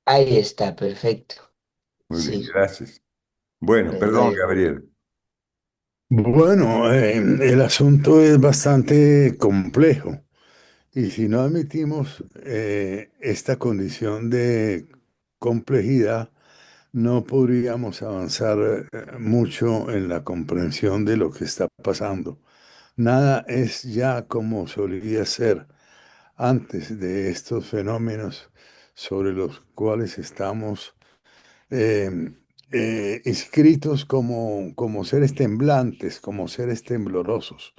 Ahí está, perfecto. Muy bien, Sí, gracias. Bueno, pues perdón, dale. Gabriel. Bueno, el asunto es bastante complejo y si no admitimos esta condición de complejidad, no podríamos avanzar mucho en la comprensión de lo que está pasando. Nada es ya como solía ser antes de estos fenómenos sobre los cuales estamos eh, inscritos como seres temblantes, como seres temblorosos.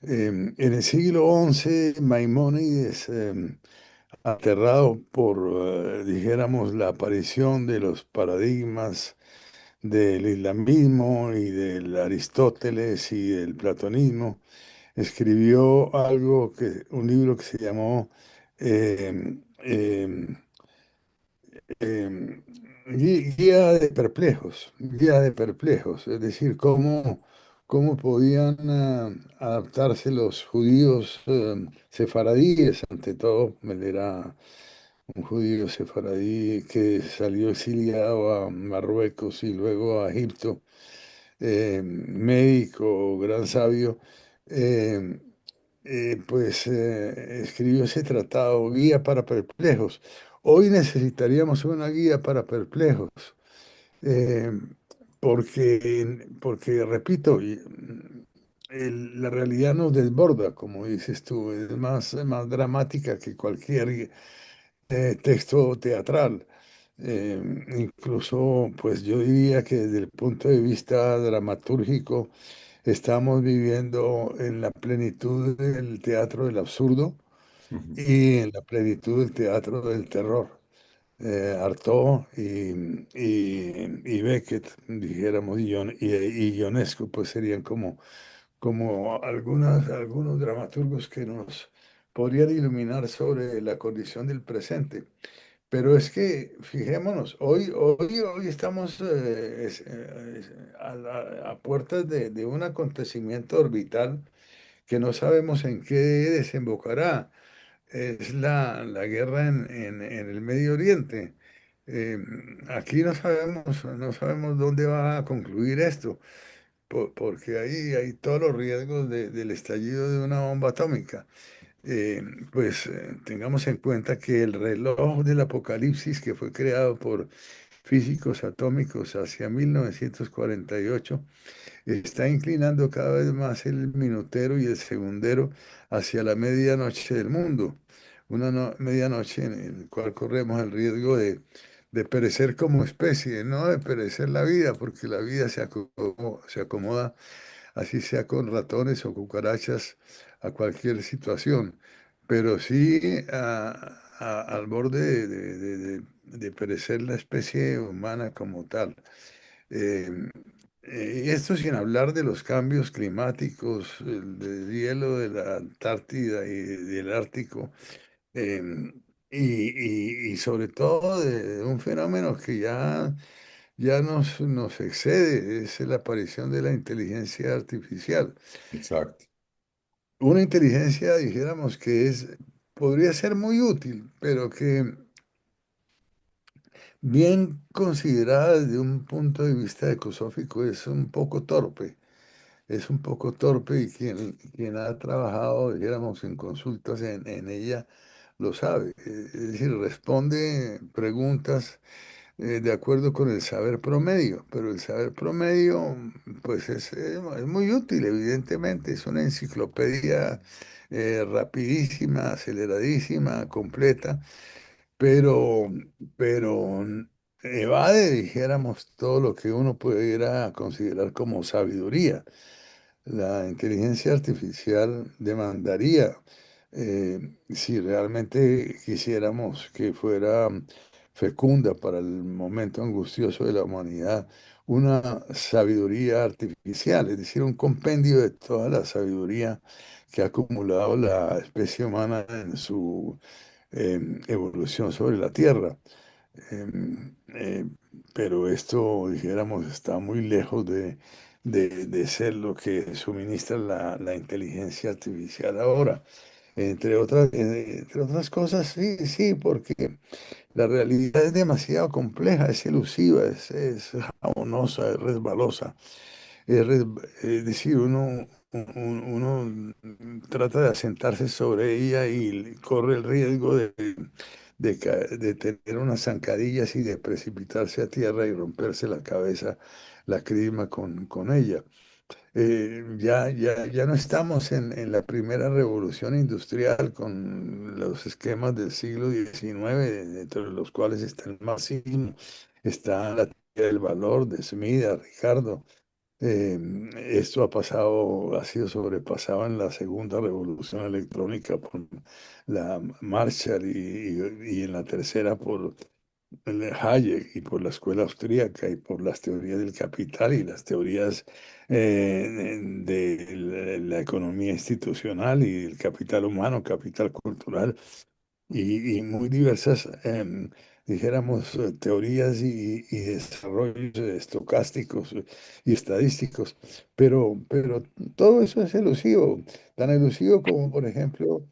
En el siglo XI, Maimónides, aterrado por, dijéramos, la aparición de los paradigmas del islamismo y del Aristóteles y del platonismo, escribió un libro que se llamó eh, eh, eh, guía de perplejos, es decir, cómo podían adaptarse los judíos sefaradíes, ante todo. Él era un judío sefaradí que salió exiliado a Marruecos y luego a Egipto, médico, gran sabio. eh, escribió ese tratado, Guía para Perplejos. Hoy necesitaríamos una guía para perplejos, eh, porque, repito, la realidad nos desborda, como dices tú, es más dramática que cualquier texto teatral. Incluso, pues yo diría que desde el punto de vista dramatúrgico, estamos viviendo en la plenitud del teatro del absurdo Ujú. y en la plenitud del teatro del terror. Artaud y Beckett, dijéramos, y Ionesco, pues serían como algunos dramaturgos que nos podrían iluminar sobre la condición del presente. Pero es que, fijémonos, hoy estamos a puertas de un acontecimiento orbital que no sabemos en qué desembocará. Es la guerra en el Medio Oriente. Eh, Aquí no sabemos dónde va a concluir esto, porque ahí hay todos los riesgos del estallido de una bomba atómica. Eh, Tengamos en cuenta que el reloj del apocalipsis, que fue creado por físicos atómicos hacia 1948, está inclinando cada vez más el minutero y el segundero hacia la medianoche del mundo. Una medianoche en la cual corremos el riesgo de perecer como especie, no de perecer la vida, porque la vida se acomoda, así sea con ratones o cucarachas, a cualquier situación, pero sí al borde de perecer la especie humana como tal. Eh, Esto sin hablar de los cambios climáticos, el del hielo de la Antártida y del Ártico, em, y sobre todo de un fenómeno que ya nos excede, es la aparición de la inteligencia artificial. Exacto, Una inteligencia, dijéramos, podría ser muy útil, pero que bien considerada desde un punto de vista ecosófico es un poco torpe. Es un poco torpe y quien ha trabajado, dijéramos, en consultas en ella lo sabe. Es decir, responde preguntas de acuerdo con el saber promedio, pero el saber promedio, pues es muy útil, evidentemente. Es una enciclopedia rapidísima, aceleradísima, completa, pero, pero evade, dijéramos, todo lo que uno pudiera considerar como sabiduría. La inteligencia artificial demandaría, si realmente quisiéramos que fuera fecunda para el momento angustioso de la humanidad, una sabiduría artificial, es decir, un compendio de toda la sabiduría que ha acumulado la especie humana en su evolución sobre la Tierra. Em, eh, pero esto, dijéramos, está muy lejos de ser lo que suministra la inteligencia artificial ahora. entre otras cosas, sí, sí, porque la realidad es demasiado compleja, es elusiva, es jabonosa, es resbalosa. Es decir, uno trata de asentarse sobre ella y corre el riesgo de tener unas zancadillas y de precipitarse a tierra y romperse la cabeza, la crisma con ella. Ya no estamos en la primera revolución industrial con los esquemas del siglo XIX, dentro de los cuales está el marxismo, está la teoría del valor de Smith, Ricardo. Eh, Esto ha sido sobrepasado en la segunda revolución electrónica por la Marshall y en la tercera por el Hayek y por la escuela austríaca y por las teorías del capital y las teorías de la economía institucional y el capital humano, capital cultural y muy diversas, dijéramos, teorías y desarrollos estocásticos y estadísticos, pero todo eso es elusivo, tan elusivo como, por ejemplo,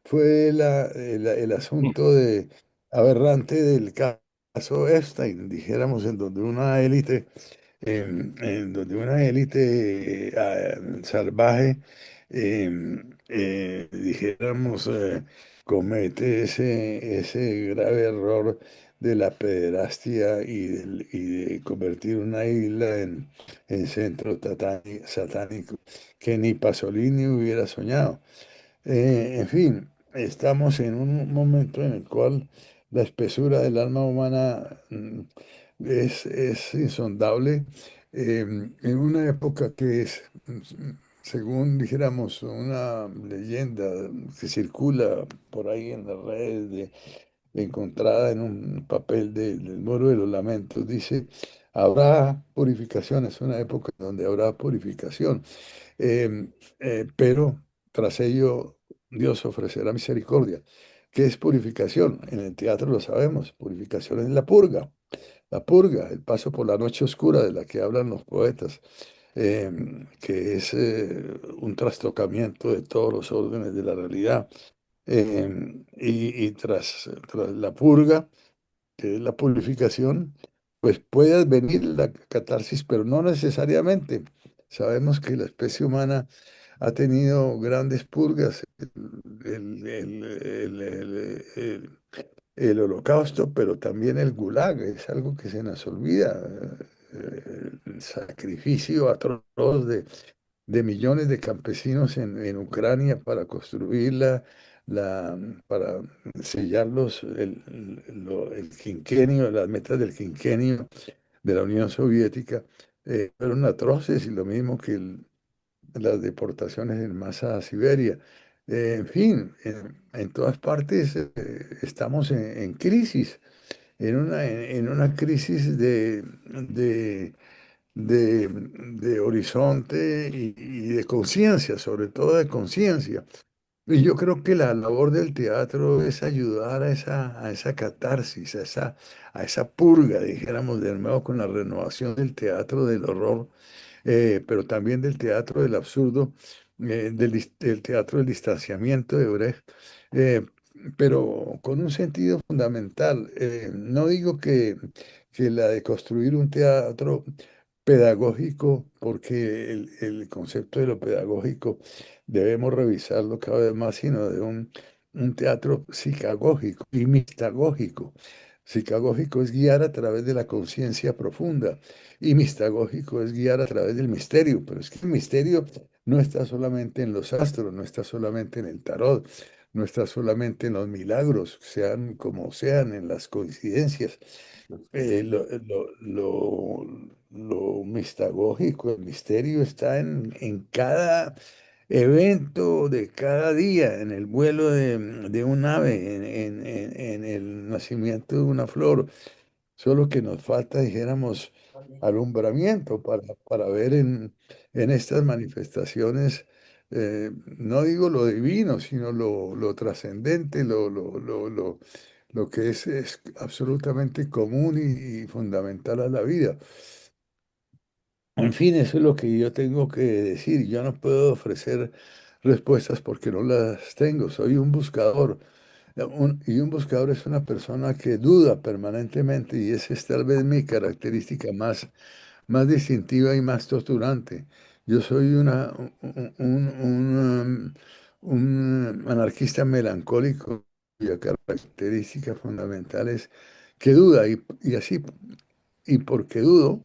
fue el asunto aberrante del caso Epstein, dijéramos, en donde una élite salvaje, dijéramos, comete ese grave error de la pederastia y de convertir una isla en centro satánico que ni Pasolini hubiera soñado. En fin, estamos en un momento en el cual la espesura del alma humana es insondable, en una época que es, según dijéramos, una leyenda que circula por ahí en las redes, encontrada en un papel del Muro de los Lamentos, dice, habrá purificación, es una época donde habrá purificación. Em, pero tras ello Dios ofrecerá misericordia. ¿Qué es purificación? En el teatro lo sabemos, purificación es la purga, el paso por la noche oscura de la que hablan los poetas, que es un trastocamiento de todos los órdenes de la realidad. Y tras la purga, que es la purificación, pues puede advenir la catarsis, pero no necesariamente. Sabemos que la especie humana ha tenido grandes purgas, el holocausto, pero también el gulag, es algo que se nos olvida, el sacrificio atroz de millones de campesinos en Ucrania para construirla, la, para sellar el quinquenio, las metas del quinquenio de la Unión Soviética, fueron atroces y lo mismo que las deportaciones en masa a Siberia. En fin, en todas partes estamos en crisis, en una crisis de horizonte y de conciencia, sobre todo de conciencia. Y yo creo que la labor del teatro es ayudar a esa catarsis, a esa purga, dijéramos de nuevo, con la renovación del teatro del horror, pero también del teatro del absurdo, del teatro del distanciamiento de Brecht, eh, pero con un sentido fundamental. No digo que la de construir un teatro pedagógico, porque el concepto de lo pedagógico debemos revisarlo cada vez más, sino de un teatro psicagógico y mistagógico. Psicagógico es guiar a través de la conciencia profunda y mistagógico es guiar a través del misterio, pero es que el misterio no está solamente en los astros, no está solamente en el tarot, no está solamente en los milagros, sean como sean, en las coincidencias. Lo mistagógico, el misterio está en cada evento de cada día, en el vuelo de un ave, en el nacimiento de una flor. Solo que nos falta, dijéramos, alumbramiento para ver en estas manifestaciones, no digo lo divino, sino lo trascendente, lo que es absolutamente común y fundamental a la vida. En fin, eso es lo que yo tengo que decir. Yo no puedo ofrecer respuestas porque no las tengo. Soy un buscador. Y un buscador es una persona que duda permanentemente y esa es tal vez mi característica más distintiva y más torturante. Yo soy un anarquista melancólico cuya característica fundamental es que duda y así, y porque dudo,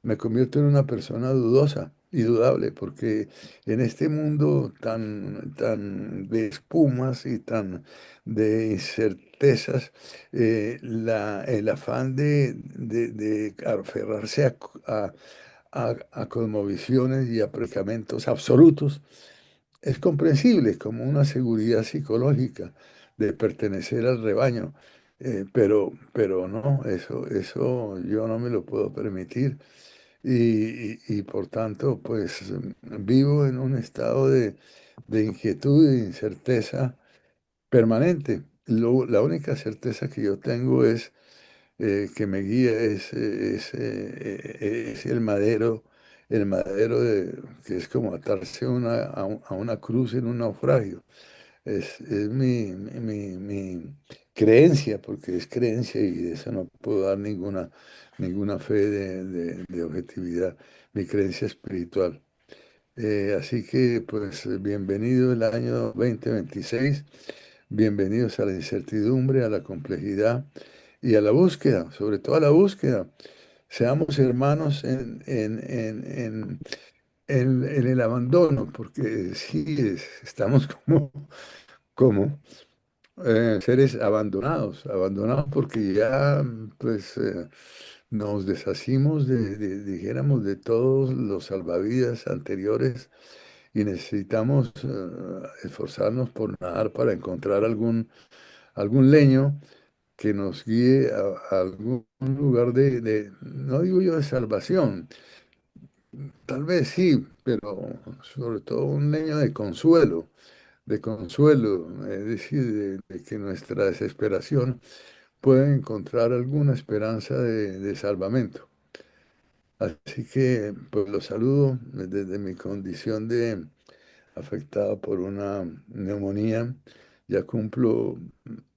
me convierto en una persona dudosa y dudable, porque en este mundo tan de espumas y tan de incertezas, el afán de aferrarse a cosmovisiones y a predicamentos absolutos es comprensible como una seguridad psicológica de pertenecer al rebaño, pero no, eso yo no me lo puedo permitir y por tanto, pues vivo en un estado de inquietud y de incerteza permanente. La única certeza que yo tengo es que me guía es el madero que es como atarse a una cruz en un naufragio. Es mi creencia, porque es creencia y de eso no puedo dar ninguna fe de objetividad, mi creencia espiritual. Así que, pues, bienvenido el año 2026, bienvenidos a la incertidumbre, a la complejidad y a la búsqueda, sobre todo a la búsqueda. Seamos hermanos en el abandono, porque sí, estamos como seres abandonados porque ya pues nos deshacimos dijéramos, de todos los salvavidas anteriores y necesitamos esforzarnos por nadar para encontrar algún leño que nos guíe a algún lugar no digo yo de salvación, tal vez sí, pero sobre todo un leño de consuelo, es decir, de que nuestra desesperación pueda encontrar alguna esperanza de salvamento. Así que pues los saludo desde mi condición de afectado por una neumonía. Ya cumplo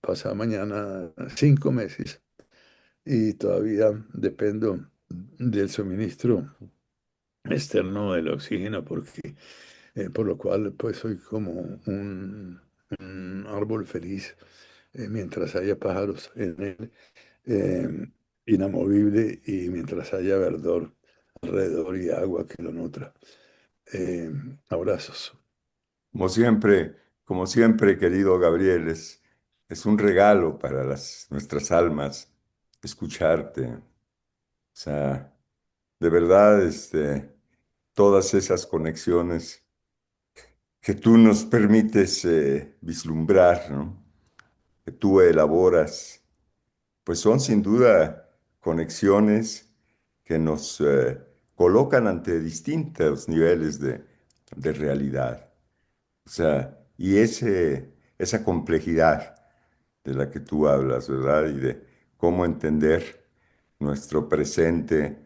pasado mañana 5 meses y todavía dependo del suministro externo del oxígeno porque por lo cual pues soy como un árbol feliz mientras haya pájaros en él, eh, inamovible y mientras haya verdor alrededor y agua que lo nutra. Eh, Abrazos. Como siempre, querido Gabriel, es un regalo para nuestras almas escucharte. O sea, de verdad, todas esas conexiones que tú nos permites vislumbrar, ¿no? Que tú elaboras, pues son sin duda conexiones que nos colocan ante distintos niveles de realidad. O sea, y esa complejidad de la que tú hablas, ¿verdad? Y de cómo entender nuestro presente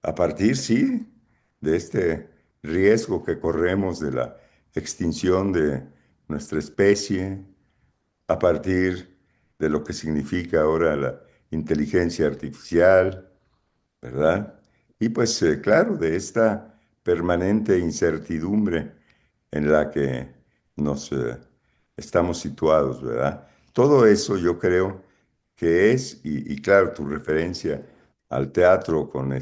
a partir, sí, de este riesgo que corremos de la extinción de nuestra especie, a partir de lo que significa ahora la inteligencia artificial, ¿verdad? Y pues claro, de esta permanente incertidumbre en la que nos estamos situados, ¿verdad? Todo eso yo creo que y claro, tu referencia al teatro con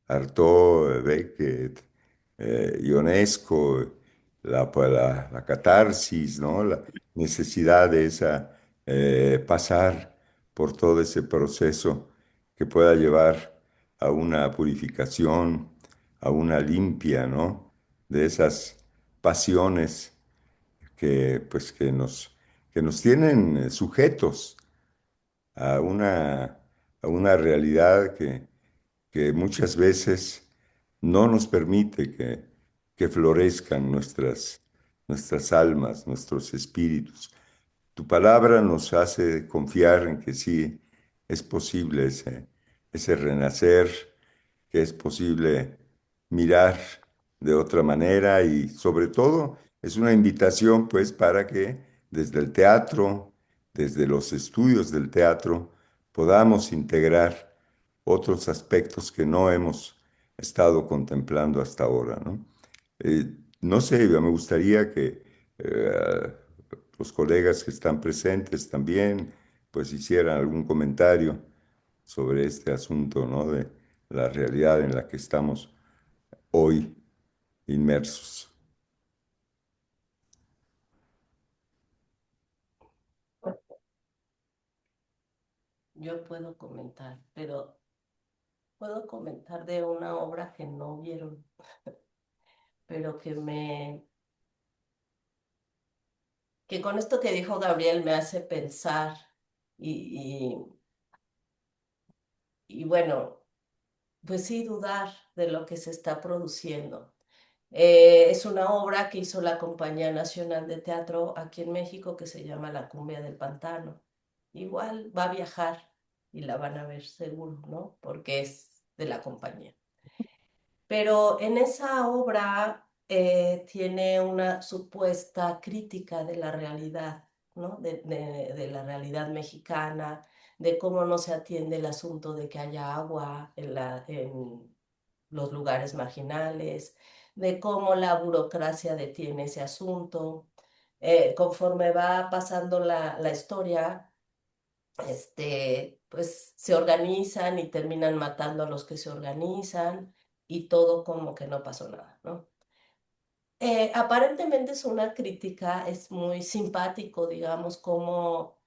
Artaud, Beckett, Ionesco, la catarsis, ¿no? La necesidad de pasar por todo ese proceso que pueda llevar a una purificación, a una limpia, ¿no? De esas pasiones pues, que nos tienen sujetos a una realidad que muchas veces no nos permite que florezcan nuestras almas, nuestros espíritus. Tu palabra nos hace confiar en que sí es posible ese renacer, que es posible mirar de otra manera y sobre todo es una invitación pues para que desde el teatro, desde los estudios del teatro, podamos integrar otros aspectos que no hemos estado contemplando hasta ahora, ¿no? No sé, me gustaría que los colegas que están presentes también pues hicieran algún comentario sobre este asunto, ¿no? De la realidad en la que estamos hoy inmersos. Yo puedo comentar, pero puedo comentar de una obra que no vieron, pero que con esto que dijo Gabriel me hace pensar y, y bueno, pues sí dudar de lo que se está produciendo. Es una obra que hizo la Compañía Nacional de Teatro aquí en México que se llama La Cumbia del Pantano. Igual va a viajar y la van a ver seguro, ¿no? Porque es de la compañía. Pero en esa obra tiene una supuesta crítica de la realidad, ¿no? De la realidad mexicana, de cómo no se atiende el asunto de que haya agua en los lugares marginales, de cómo la burocracia detiene ese asunto. Conforme va pasando la historia, pues se organizan y terminan matando a los que se organizan y todo como que no pasó nada, ¿no? Aparentemente es una crítica, es muy simpático, digamos, cómo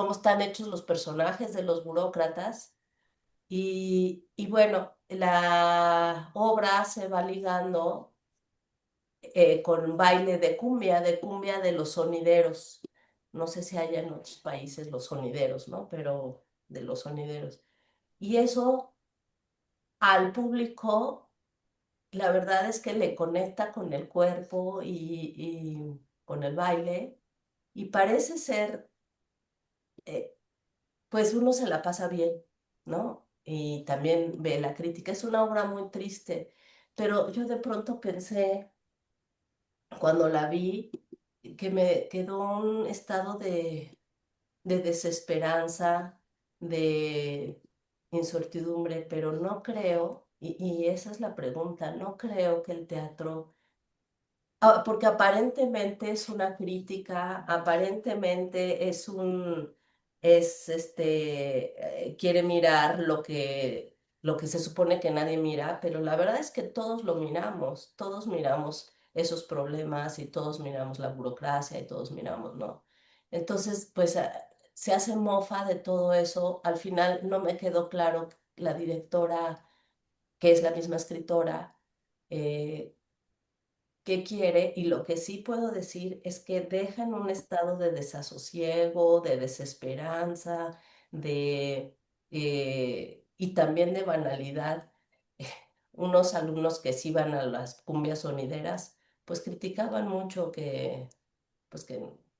están hechos los personajes de los burócratas y bueno, la obra se va ligando con baile de cumbia de los sonideros. No sé si hay en otros países los sonideros, ¿no? Pero de los sonideros. Y eso al público, la verdad es que le conecta con el cuerpo y con el baile. Y parece ser, eh, pues uno se la pasa bien, ¿no? Y también ve la crítica. Es una obra muy triste, pero yo de pronto pensé cuando la vi, que me quedó un estado de desesperanza, de incertidumbre, pero no creo, y esa es la pregunta, no creo que el teatro porque aparentemente es una crítica, aparentemente quiere mirar lo que se supone que nadie mira, pero la verdad es que todos miramos esos problemas y todos miramos la burocracia y todos miramos, ¿no? Entonces, pues se hace mofa de todo eso. Al final no me quedó claro la directora, que es la misma escritora, eh, qué quiere y lo que sí puedo decir es que deja en un estado de desasosiego, de desesperanza, y también de banalidad. Unos alumnos que sí iban a las cumbias sonideras, pues criticaban mucho que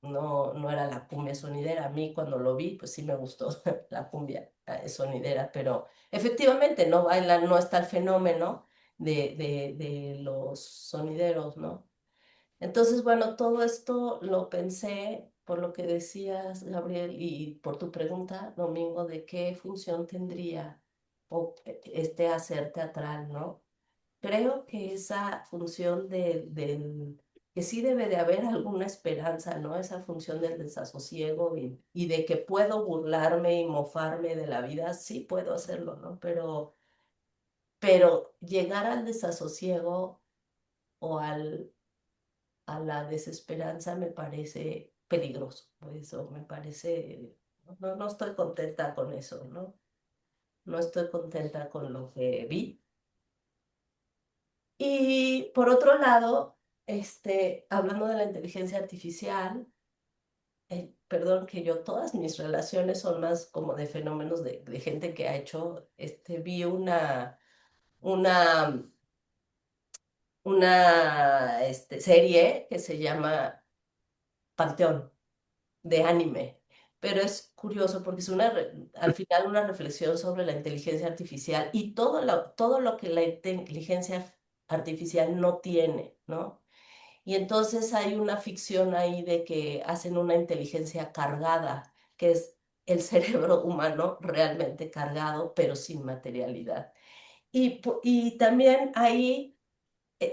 no era la cumbia sonidera. A mí cuando lo vi, pues sí me gustó la cumbia sonidera, pero efectivamente no bailan, no está el fenómeno de los sonideros, ¿no? Entonces, bueno, todo esto lo pensé por lo que decías, Gabriel, y por tu pregunta, Domingo, de qué función tendría este hacer teatral, ¿no? Creo que esa función que sí debe de haber alguna esperanza, ¿no? Esa función del desasosiego y de que puedo burlarme y mofarme de la vida, sí puedo hacerlo, ¿no? Pero llegar al desasosiego o a la desesperanza me parece peligroso, por eso me parece, no estoy contenta con eso, ¿no? No estoy contenta con lo que vi. Y por otro lado, hablando de la inteligencia artificial, perdón que yo todas mis relaciones son más como de fenómenos de gente que ha hecho, vi una, una serie que se llama Panteón de anime. Pero es curioso porque es al final una reflexión sobre la inteligencia artificial y todo lo que la inteligencia artificial no tiene, ¿no? Y entonces hay una ficción ahí de que hacen una inteligencia cargada, que es el cerebro humano realmente cargado, pero sin materialidad. Y también ahí,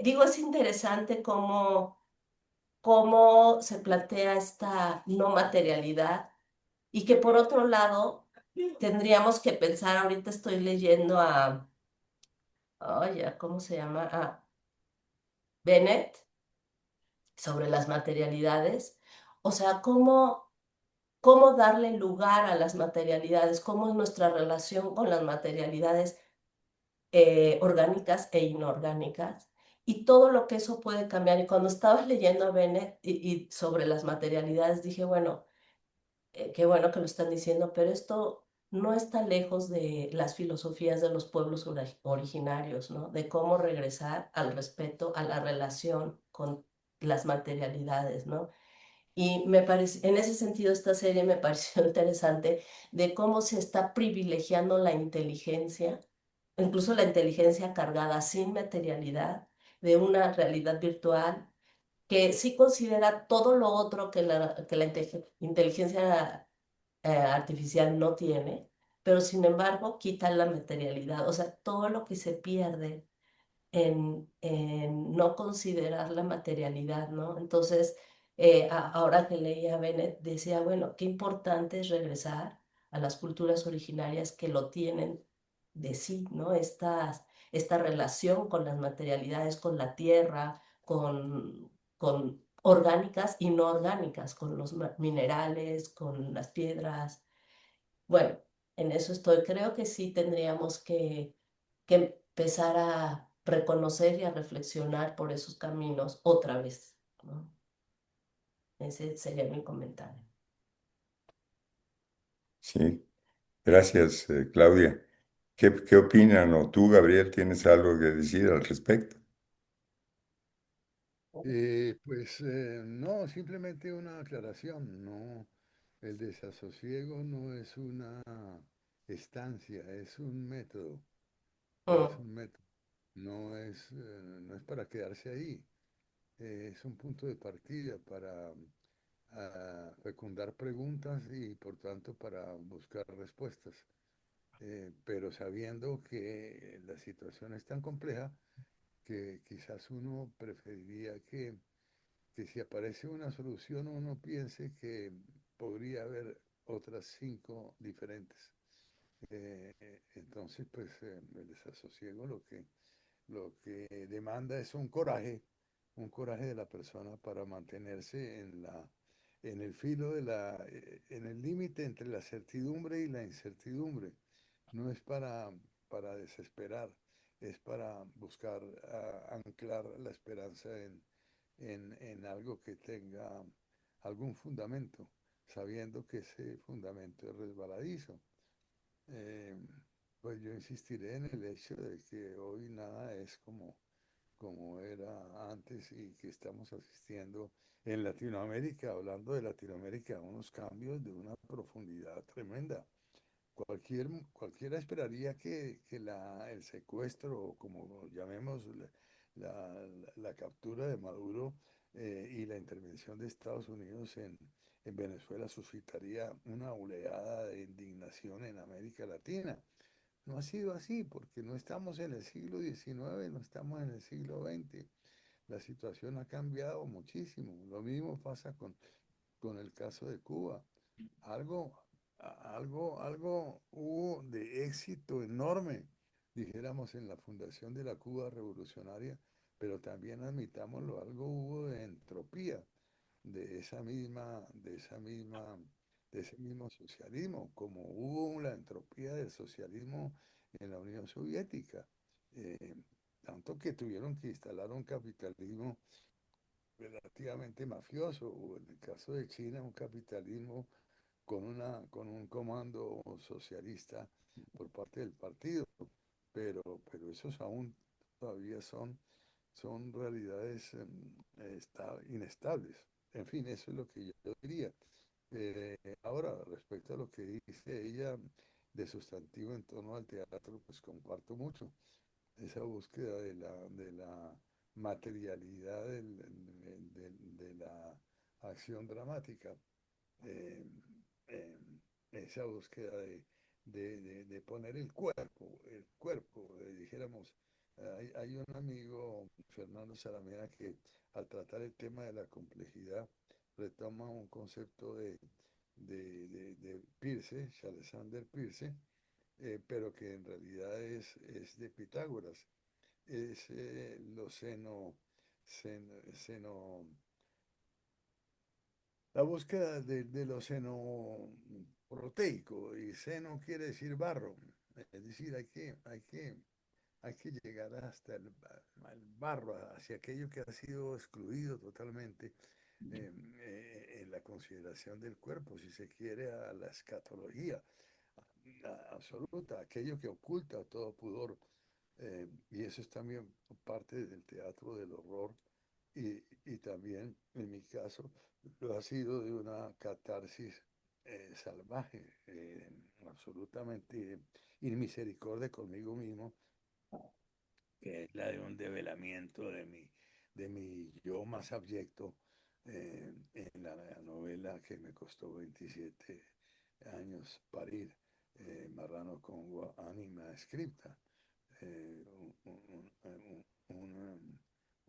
digo, es interesante cómo se plantea esta no materialidad y que por otro lado tendríamos que pensar, ahorita estoy leyendo oye, ¿cómo se llama? A Bennett sobre las materialidades. O sea, cómo darle lugar a las materialidades, cómo es nuestra relación con las materialidades orgánicas e inorgánicas y todo lo que eso puede cambiar. Y cuando estabas leyendo a Bennett y sobre las materialidades, dije, bueno, qué bueno que lo están diciendo, pero esto no está lejos de las filosofías de los pueblos originarios, ¿no? De cómo regresar al respeto, a la relación con las materialidades, ¿no? Y me parece, en ese sentido, esta serie me pareció interesante de cómo se está privilegiando la inteligencia, incluso la inteligencia cargada sin materialidad, de una realidad virtual que sí considera todo lo otro que la inteligencia artificial no tiene, pero sin embargo quita la materialidad, o sea, todo lo que se pierde en no considerar la materialidad, ¿no? Entonces, ahora que leía a Bennett, decía, bueno, qué importante es regresar a las culturas originarias que lo tienen de sí, ¿no? Esta relación con las materialidades, con la tierra, con orgánicas y no orgánicas, con los minerales, con las piedras. Bueno, en eso estoy. Creo que sí tendríamos que empezar a reconocer y a reflexionar por esos caminos otra vez, ¿no? Ese sería mi comentario. Sí, gracias, Claudia. ¿Qué opinan? ¿O tú, Gabriel, tienes algo que decir al respecto? No, simplemente una aclaración, no, el desasosiego no es una estancia, es un método, es Mm, un método, no es para quedarse ahí, es un punto de partida para fecundar preguntas y por tanto para buscar respuestas. Pero sabiendo que la situación es tan compleja que quizás uno preferiría que si aparece una solución uno piense que podría haber otras cinco diferentes. Entonces, pues el desasosiego lo que demanda es un coraje de la persona para mantenerse en el filo en el límite entre la certidumbre y la incertidumbre. No es para desesperar, es para buscar anclar la esperanza en algo que tenga algún fundamento, sabiendo que ese fundamento es resbaladizo. Eh, pues yo insistiré en el hecho de que hoy nada es como era antes y que estamos asistiendo en Latinoamérica, hablando de Latinoamérica, a unos cambios de una profundidad tremenda. Cualquiera esperaría que el secuestro, o como llamemos la captura de Maduro y la intervención de Estados Unidos en Venezuela suscitaría una oleada de indignación en América Latina. No ha sido así porque no estamos en el siglo XIX, no estamos en el siglo XX. La situación ha cambiado muchísimo. Lo mismo pasa con el caso de Cuba. Algo, algo hubo de éxito enorme, dijéramos, en la fundación de la Cuba revolucionaria, pero también admitámoslo, algo hubo de entropía de esa misma, de ese mismo socialismo, como hubo la entropía del socialismo en la Unión Soviética. Eh, Tanto que tuvieron que instalar un capitalismo relativamente mafioso, o en el caso de China, un capitalismo con un comando socialista por parte del partido. Pero esos aún todavía son realidades inestables. En fin, eso es lo que yo diría. Ahora, respecto a lo que dice ella de sustantivo en torno al teatro, pues comparto mucho. esa búsqueda de la materialidad de la acción dramática, eh, eh, esa búsqueda de poner el cuerpo, dijéramos, hay un amigo, Fernando Salamena, que al tratar el tema de la complejidad, retoma un concepto de Peirce, Alexander Peirce, pero que en realidad es de Pitágoras, es lo seno, la búsqueda de lo seno proteico, y seno quiere decir barro, es decir, hay que llegar hasta el barro, hacia aquello que ha sido excluido totalmente en la consideración del cuerpo, si se quiere, a la escatología absoluta, aquello que oculta todo pudor. Y eso es también parte del teatro del horror y también, en mi caso, lo ha sido de una catarsis salvaje, absolutamente inmisericordia conmigo mismo, que es la de un develamiento de mi yo más abyecto en la novela que me costó 27 años parir, Marrano Congo Anima Scripta,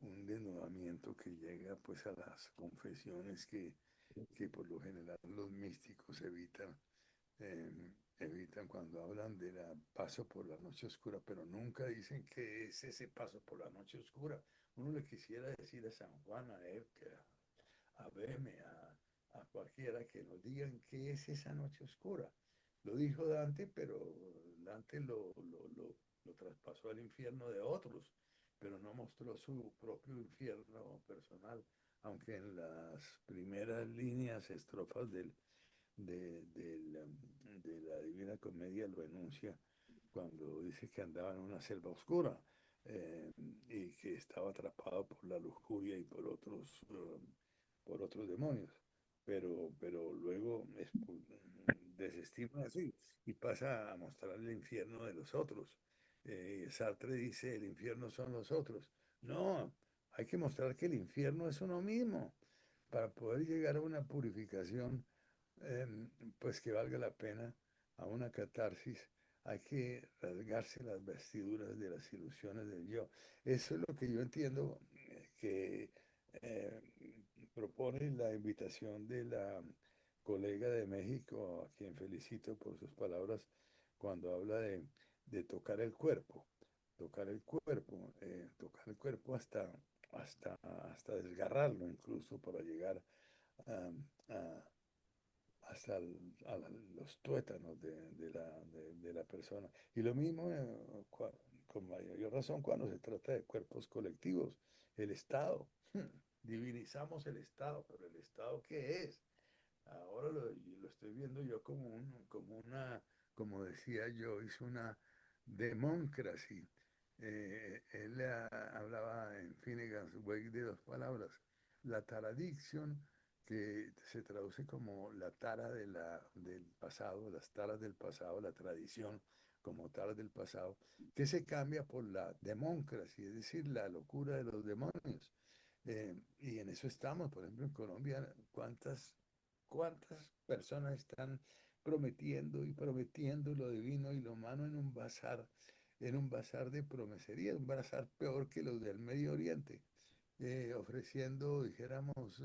un desnudamiento que llega pues a las confesiones que por lo general los místicos evitan cuando hablan de la paso por la noche oscura, pero nunca dicen qué es ese paso por la noche oscura. Uno le quisiera decir a San Juan, a Edgar, a Beme, a cualquiera que nos digan qué es esa noche oscura. Lo dijo Dante, pero Dante lo traspasó al infierno de otros, pero no mostró su propio infierno personal, aunque en las primeras líneas, estrofas de la Divina Comedia lo enuncia cuando dice que andaba en una selva oscura eh, y que estaba atrapado por la lujuria y por otros demonios. Pero luego desestima así y pasa a mostrar el infierno de los otros. Sartre dice, el infierno son los otros. No, hay que mostrar que el infierno es uno mismo para poder llegar a una purificación eh, pues que valga la pena, a una catarsis, hay que rasgarse las vestiduras de las ilusiones del yo. Eso es lo que yo entiendo que eh, propone la invitación de la colega de México, a quien felicito por sus palabras, cuando habla de tocar el cuerpo hasta desgarrarlo incluso para llegar a, a, hasta los tuétanos de la persona. Y lo mismo, con mayor razón, cuando se trata de cuerpos colectivos, el Estado. Divinizamos el Estado, pero ¿el Estado qué es? Ahora lo estoy viendo yo como decía yo, hizo una democracy. Él hablaba en Finnegan's Wake de dos palabras, la taradiction, que se traduce como la tara del pasado, las taras del pasado, la tradición como taras del pasado, que se cambia por la democracy, es decir, la locura de los demonios. Y en eso estamos, por ejemplo, en Colombia, ¿cuántas personas están prometiendo y prometiendo lo divino y lo humano en un bazar de promesería, un bazar peor que los del Medio Oriente, ofreciendo, dijéramos,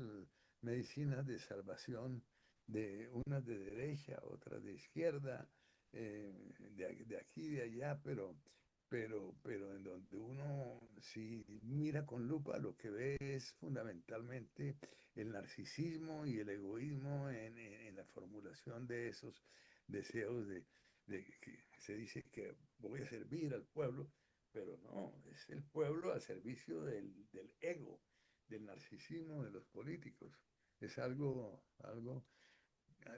medicinas de salvación, de unas de derecha, otras de izquierda, de aquí, de allá, pero en donde uno, si mira con lupa, lo que ve es fundamentalmente el narcisismo y el egoísmo en la formulación de esos deseos de que se dice que voy a servir al pueblo, pero no, es el pueblo al servicio del ego, del narcisismo de los políticos. Es algo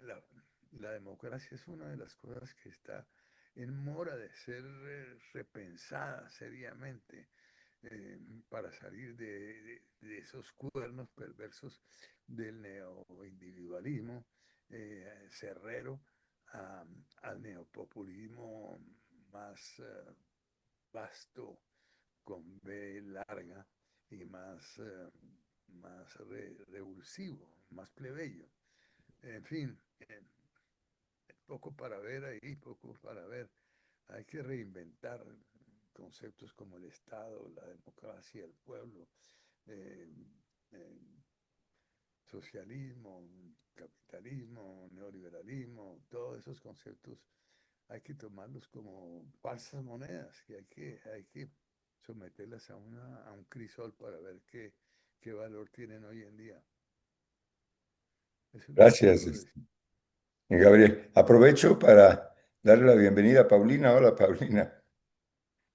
la, la democracia es una de las cosas que está en mora de ser repensada seriamente para salir de esos cuernos perversos del neoindividualismo cerrero a- al neopopulismo más vasto con B larga y más revulsivo, más plebeyo. En fin, poco para ver ahí, poco para ver. Hay que reinventar conceptos como el Estado, la democracia, el pueblo, eh, eh, socialismo, capitalismo, neoliberalismo, todos esos conceptos hay que tomarlos como falsas monedas, que hay que someterlas a un crisol para ver qué valor tienen hoy en día. Eso es lo que Gracias, puedo decir. Gabriel. Aprovecho para darle la bienvenida a Paulina. Hola, Paulina.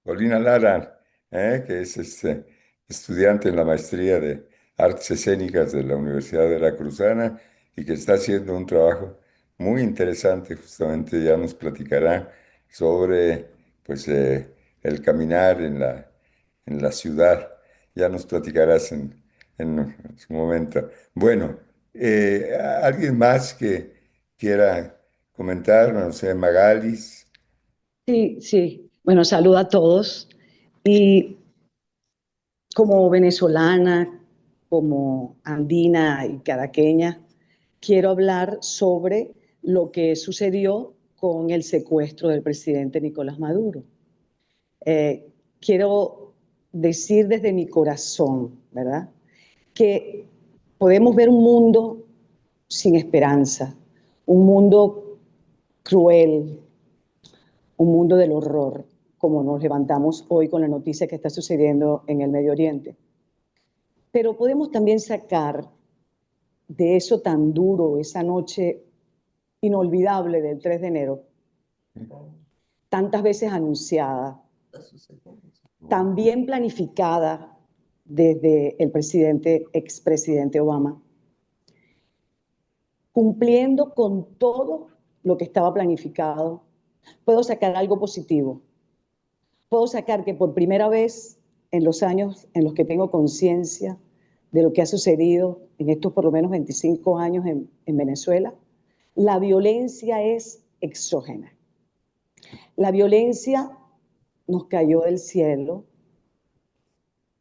Paulina Lara, que es estudiante en la maestría de Artes Escénicas de la Universidad de Veracruzana y que está haciendo un trabajo muy interesante. Justamente ya nos platicará sobre pues, el caminar en la ciudad. Ya nos platicarás en su momento. Bueno, ¿alguien más que quiera comentar? No sé, Magalis. Sí, sí. Bueno, saludo a todos. Y como venezolana, como andina y caraqueña, quiero hablar sobre lo que sucedió con el secuestro del presidente Nicolás Maduro. Quiero decir desde mi corazón, ¿verdad? Que podemos ver un mundo sin esperanza, un mundo cruel, un mundo del horror, como nos levantamos hoy con la noticia que está sucediendo en el Medio Oriente. Pero podemos también sacar de eso tan duro, esa noche inolvidable del 3 de enero, tantas veces anunciada, tan bien planificada desde el expresidente Obama, cumpliendo con todo lo que estaba planificado, puedo sacar algo positivo. Puedo sacar que por primera vez en los años en los que tengo conciencia de lo que ha sucedido en estos por lo menos 25 años en Venezuela, la violencia es exógena. La violencia nos cayó del cielo,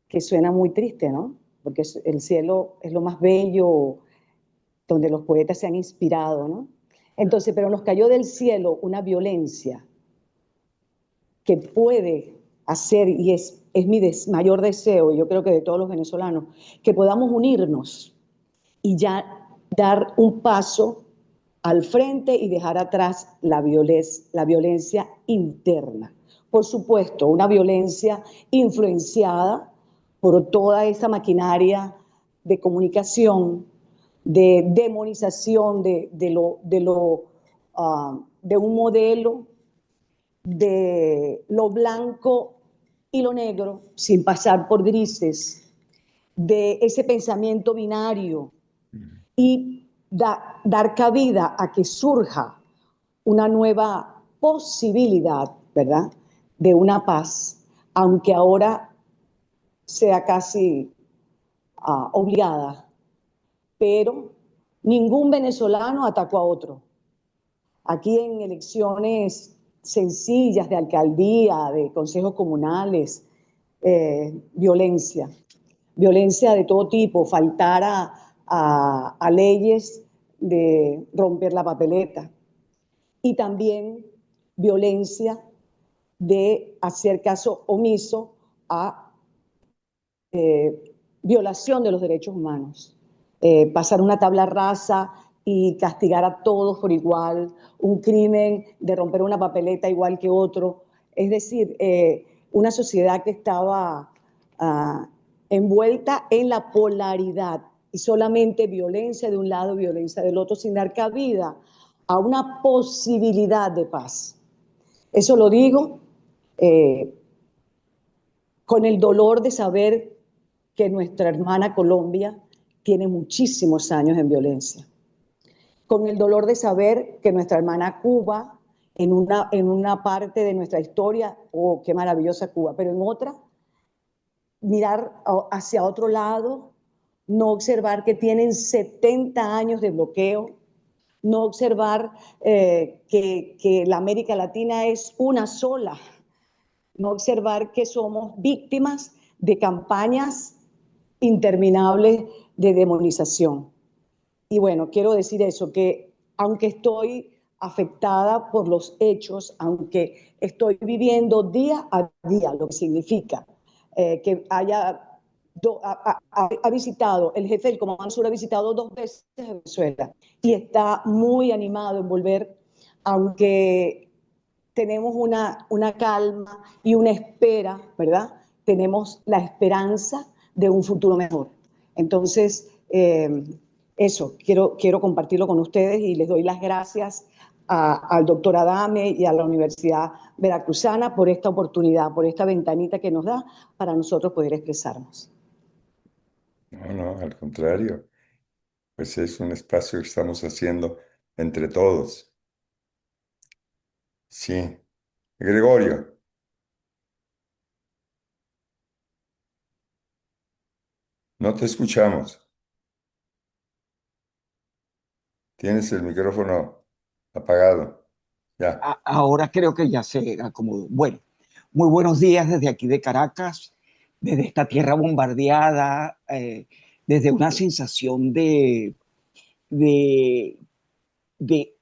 que suena muy triste, ¿no? Porque el cielo es lo más bello, donde los poetas se han inspirado, ¿no? Entonces, pero nos cayó del cielo una violencia que puede hacer, y es mi mayor deseo, y yo creo que de todos los venezolanos, que podamos unirnos y ya dar un paso al frente y dejar atrás la violencia interna. Por supuesto, una violencia influenciada por toda esa maquinaria de comunicación, de demonización de un modelo de lo blanco y lo negro, sin pasar por grises, de ese pensamiento binario y dar cabida a que surja una nueva posibilidad, ¿verdad?, de una paz, aunque ahora sea casi obligada, pero ningún venezolano atacó a otro. Aquí en elecciones sencillas de alcaldía, de consejos comunales, violencia, violencia de todo tipo, faltar a leyes de romper la papeleta y también violencia de hacer caso omiso a violación de los derechos humanos. Pasar una tabla rasa y castigar a todos por igual, un crimen de romper una papeleta igual que otro. Es decir, una sociedad que estaba envuelta en la polaridad y solamente violencia de un lado, violencia del otro, sin dar cabida a una posibilidad de paz. Eso lo digo con el dolor de saber que nuestra hermana Colombia tiene muchísimos años en violencia, con el dolor de saber que nuestra hermana Cuba, en una parte de nuestra historia, oh, qué maravillosa Cuba, pero en otra, mirar hacia otro lado, no observar que tienen 70 años de bloqueo, no observar que la América Latina es una sola, no observar que somos víctimas de campañas interminables de demonización. Y bueno, quiero decir eso, que aunque estoy afectada por los hechos, aunque estoy viviendo día a día, lo que significa que ha visitado, el jefe del Comando Sur ha visitado 2 veces Venezuela y está muy animado en volver, aunque tenemos una calma y una espera, ¿verdad? Tenemos la esperanza de un futuro mejor. Entonces, eso, quiero compartirlo con ustedes y les doy las gracias al doctor Adame y a la Universidad Veracruzana por esta oportunidad, por esta ventanita que nos da para nosotros poder expresarnos. No, no, al contrario, pues es un espacio que estamos haciendo entre todos. Sí. Gregorio, no te escuchamos. Tienes el micrófono apagado. Ya. Ahora creo que ya se acomodó. Bueno, muy buenos días desde aquí de Caracas, desde esta tierra bombardeada, desde una sensación de, de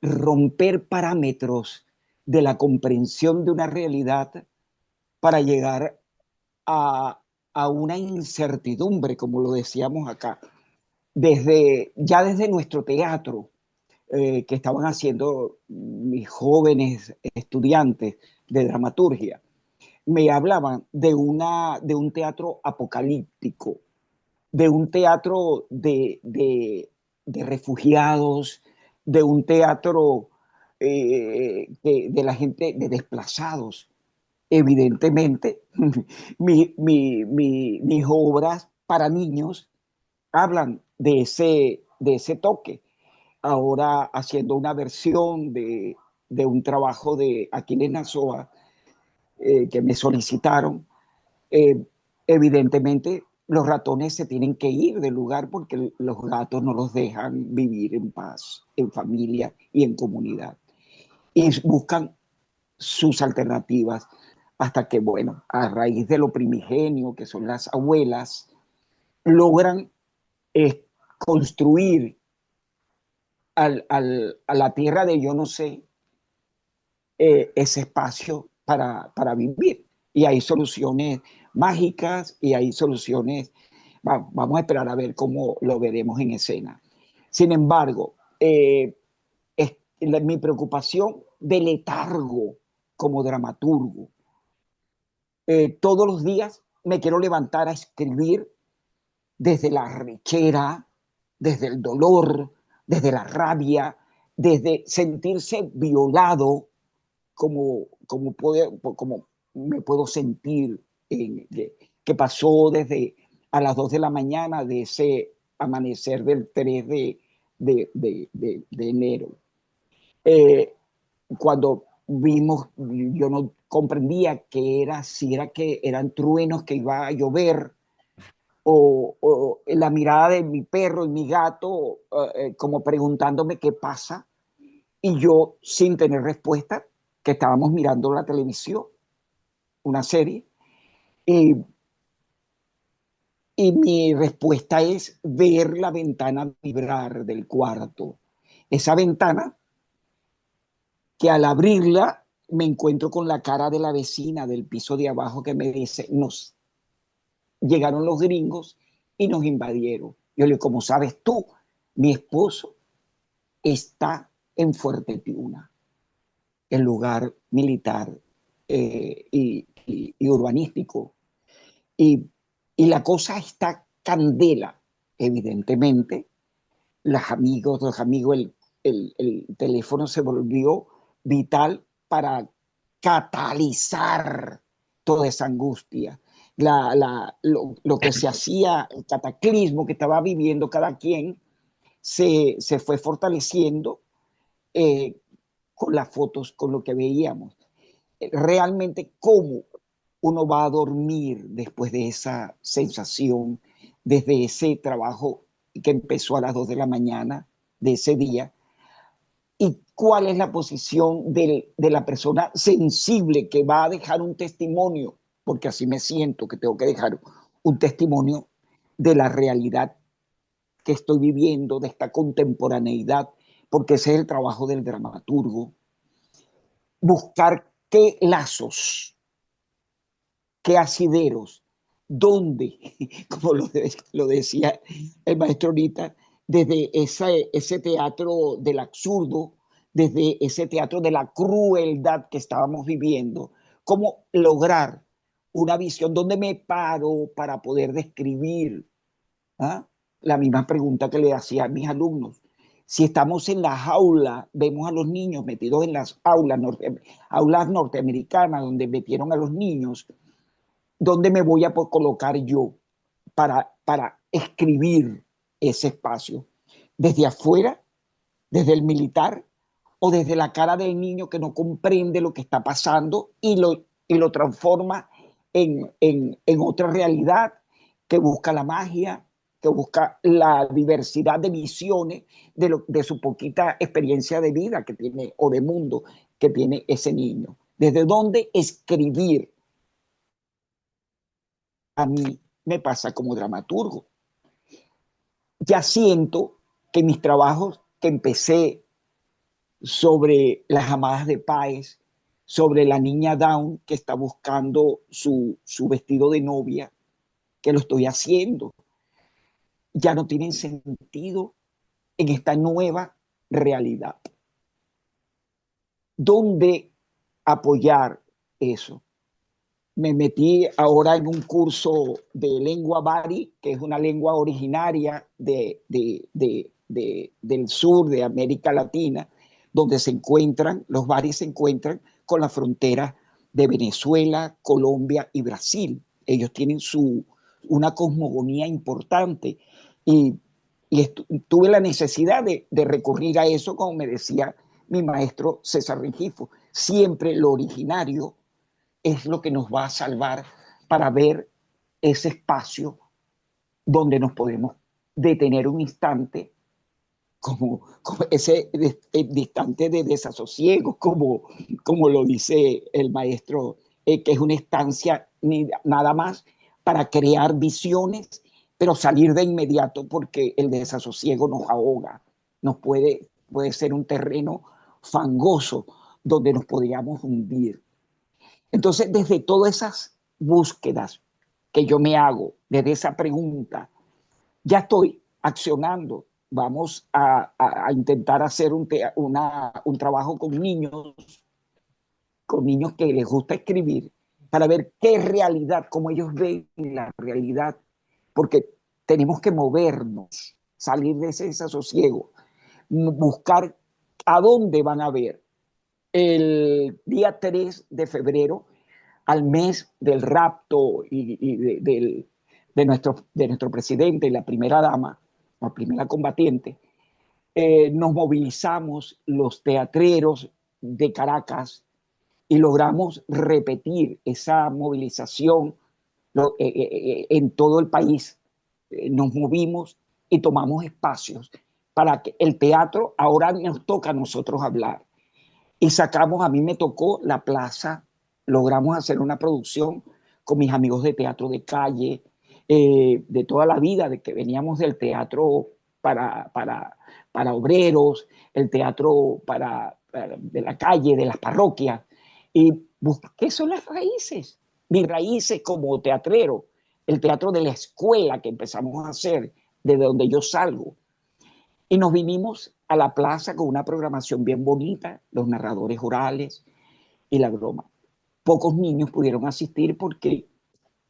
romper parámetros de la comprensión de una realidad para llegar a, a una incertidumbre, como lo decíamos acá, ya desde nuestro teatro que estaban haciendo mis jóvenes estudiantes de dramaturgia, me hablaban de un teatro apocalíptico, de un teatro de refugiados, de un teatro de la gente, de desplazados. Evidentemente, mis obras para niños hablan de ese toque. Ahora haciendo una versión de un trabajo de Aquiles Nazoa que me solicitaron, eh, evidentemente los ratones se tienen que ir del lugar porque los gatos no los dejan vivir en paz, en familia y en comunidad. Y buscan sus alternativas hasta que, bueno, a raíz de lo primigenio, que son las abuelas, logran construir a la tierra de yo no sé ese espacio para vivir. Y hay soluciones mágicas y hay soluciones, vamos a esperar a ver cómo lo veremos en escena. Sin embargo, mi preocupación de letargo como dramaturgo, todos los días me quiero levantar a escribir desde la rechera, desde el dolor, desde la rabia, desde sentirse violado, como me puedo sentir, que pasó desde a las 2 de la mañana de ese amanecer del 3 de enero. Cuando vimos, yo no comprendía si era que eran truenos, que iba a llover, o la mirada de mi perro y mi gato como preguntándome qué pasa, y yo sin tener respuesta, que estábamos mirando la televisión, una serie, y, y mi respuesta es ver la ventana vibrar del cuarto. Esa ventana que al abrirla me encuentro con la cara de la vecina del piso de abajo que me dice, llegaron los gringos y nos invadieron. Yo le digo, como sabes tú, mi esposo está en Fuerte Tiuna, el lugar militar y urbanístico. Y, y la cosa está candela, evidentemente. Los amigos, el teléfono se volvió vital para catalizar toda esa angustia. Lo que se hacía, el cataclismo que estaba viviendo cada quien, se fue fortaleciendo eh, con las fotos, con lo que veíamos. Realmente, ¿cómo uno va a dormir después de esa sensación, desde ese trabajo que empezó a las 2 de la mañana de ese día? Y cuál es la posición de la persona sensible que va a dejar un testimonio, porque así me siento que tengo que dejar un testimonio de la realidad que estoy viviendo, de esta contemporaneidad, porque ese es el trabajo del dramaturgo, buscar qué lazos, qué asideros, dónde, como lo decía el maestro ahorita, desde ese teatro del absurdo, desde ese teatro de la crueldad que estábamos viviendo, cómo lograr una visión donde me paro para poder describir. ¿Ah? La misma pregunta que le hacía a mis alumnos. Si estamos en la jaula, vemos a los niños metidos en las aulas norteamericanas donde metieron a los niños, ¿dónde me voy a colocar yo para escribir ese espacio? ¿Desde afuera, desde el militar, o desde la cara del niño que no comprende lo que está pasando y lo transforma en otra realidad que busca la magia, que busca la diversidad de visiones de su poquita experiencia de vida que tiene o de mundo que tiene ese niño? ¿Desde dónde escribir? A mí me pasa como dramaturgo. Ya siento que mis trabajos que empecé sobre las amadas de Páez, sobre la niña Down que está buscando su vestido de novia, que lo estoy haciendo, ya no tienen sentido en esta nueva realidad. ¿Dónde apoyar eso? Me metí ahora en un curso de lengua bari, que es una lengua originaria del sur de América Latina, donde los baris se encuentran con la frontera de Venezuela, Colombia y Brasil. Ellos tienen una cosmogonía importante y, tuve la necesidad de recurrir a eso, como me decía mi maestro César Rengifo. Siempre lo originario es lo que nos va a salvar para ver ese espacio donde nos podemos detener un instante, como ese instante de desasosiego, como lo dice el maestro, que es una estancia nada más para crear visiones, pero salir de inmediato porque el desasosiego nos ahoga, puede ser un terreno fangoso donde nos podríamos hundir. Entonces, desde todas esas búsquedas que yo me hago, desde esa pregunta, ya estoy accionando. Vamos a intentar hacer un trabajo con niños que les gusta escribir, para ver qué realidad, cómo ellos ven la realidad, porque tenemos que movernos, salir de ese desasosiego, buscar a dónde van a ver. El día 3 de febrero, al mes del rapto de nuestro presidente y la primera dama, la primera combatiente, nos movilizamos los teatreros de Caracas y logramos repetir esa movilización en todo el país. Nos movimos y tomamos espacios para que el teatro ahora nos toca a nosotros hablar. Y a mí me tocó la plaza, logramos hacer una producción con mis amigos de teatro de calle, de toda la vida, de que veníamos del teatro para obreros, el teatro de la calle, de las parroquias. Y ¿qué son las raíces? Mis raíces como teatrero, el teatro de la escuela que empezamos a hacer, desde donde yo salgo. Y nos vinimos a la plaza con una programación bien bonita, los narradores orales y la broma. Pocos niños pudieron asistir porque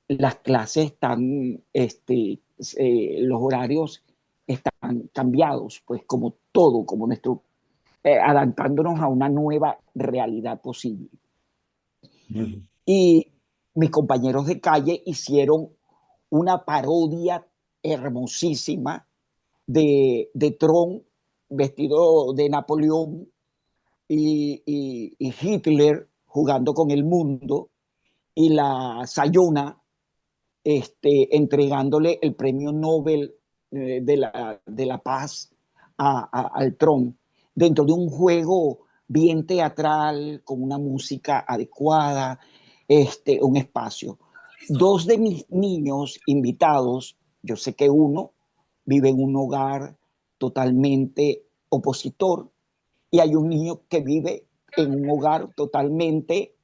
las clases están, los horarios están cambiados, pues como todo, como adaptándonos a una nueva realidad posible. Y mis compañeros de calle hicieron una parodia hermosísima de Tron vestido de Napoleón y Hitler jugando con el mundo y la Sayona entregándole el premio Nobel de la Paz al Tron. dentro de un juego bien teatral, con una música adecuada, un espacio. Dos de mis niños invitados, yo sé que uno vive en un hogar totalmente opositor y hay un niño que vive en un hogar totalmente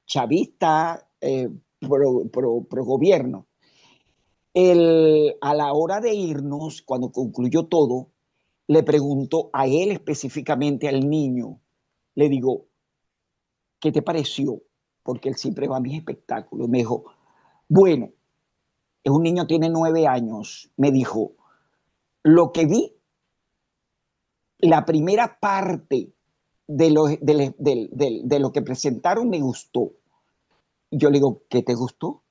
chavista, pro gobierno. A la hora de irnos, cuando concluyó todo, le pregunto a él específicamente, al niño, le digo, ¿qué te pareció? Porque él siempre va a mis espectáculos. Me dijo, bueno, es un niño, tiene 9 años. Me dijo, lo que vi, la primera parte de lo que presentaron me gustó. Yo le digo, ¿qué te gustó?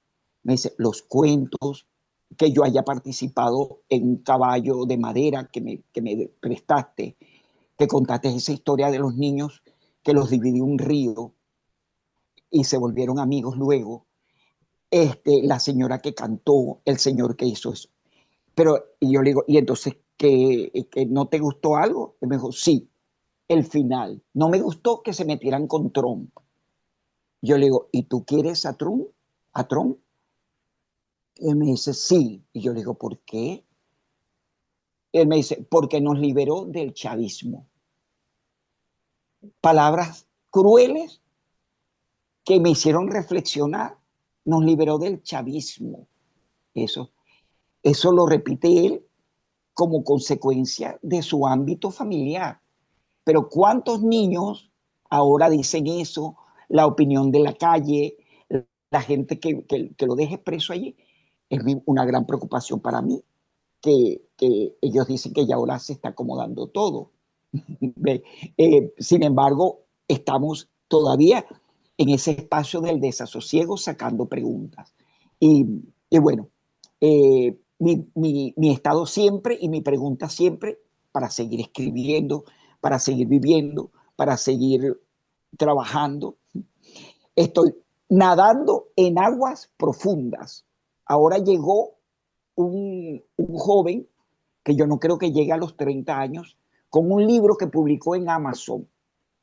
Me dice, los cuentos, que yo haya participado en un caballo de madera que me prestaste, que contaste esa historia de los niños que los dividió un río y se volvieron amigos luego, la señora que cantó, el señor que hizo eso. Pero y yo le digo, ¿y entonces que no te gustó algo? Y me dijo, sí, el final. No me gustó que se metieran con Trump. Yo le digo, ¿y tú quieres a Trump? ¿A Trump? Y él me dice, sí. Y yo le digo, ¿por qué? Él me dice, porque nos liberó del chavismo. Palabras crueles que me hicieron reflexionar. Nos liberó del chavismo. Eso, eso lo repite él como consecuencia de su ámbito familiar. Pero ¿cuántos niños ahora dicen eso? La opinión de la calle, la gente que lo deja expreso allí, es una gran preocupación para mí, que ellos dicen que ya ahora se está acomodando todo. Sin embargo, estamos todavía en ese espacio del desasosiego sacando preguntas. Y, y bueno, mi estado siempre y mi pregunta siempre para seguir escribiendo, para seguir viviendo, para seguir trabajando. Estoy nadando en aguas profundas. Ahora llegó un joven que yo no creo que llegue a los 30 años, con un libro que publicó en Amazon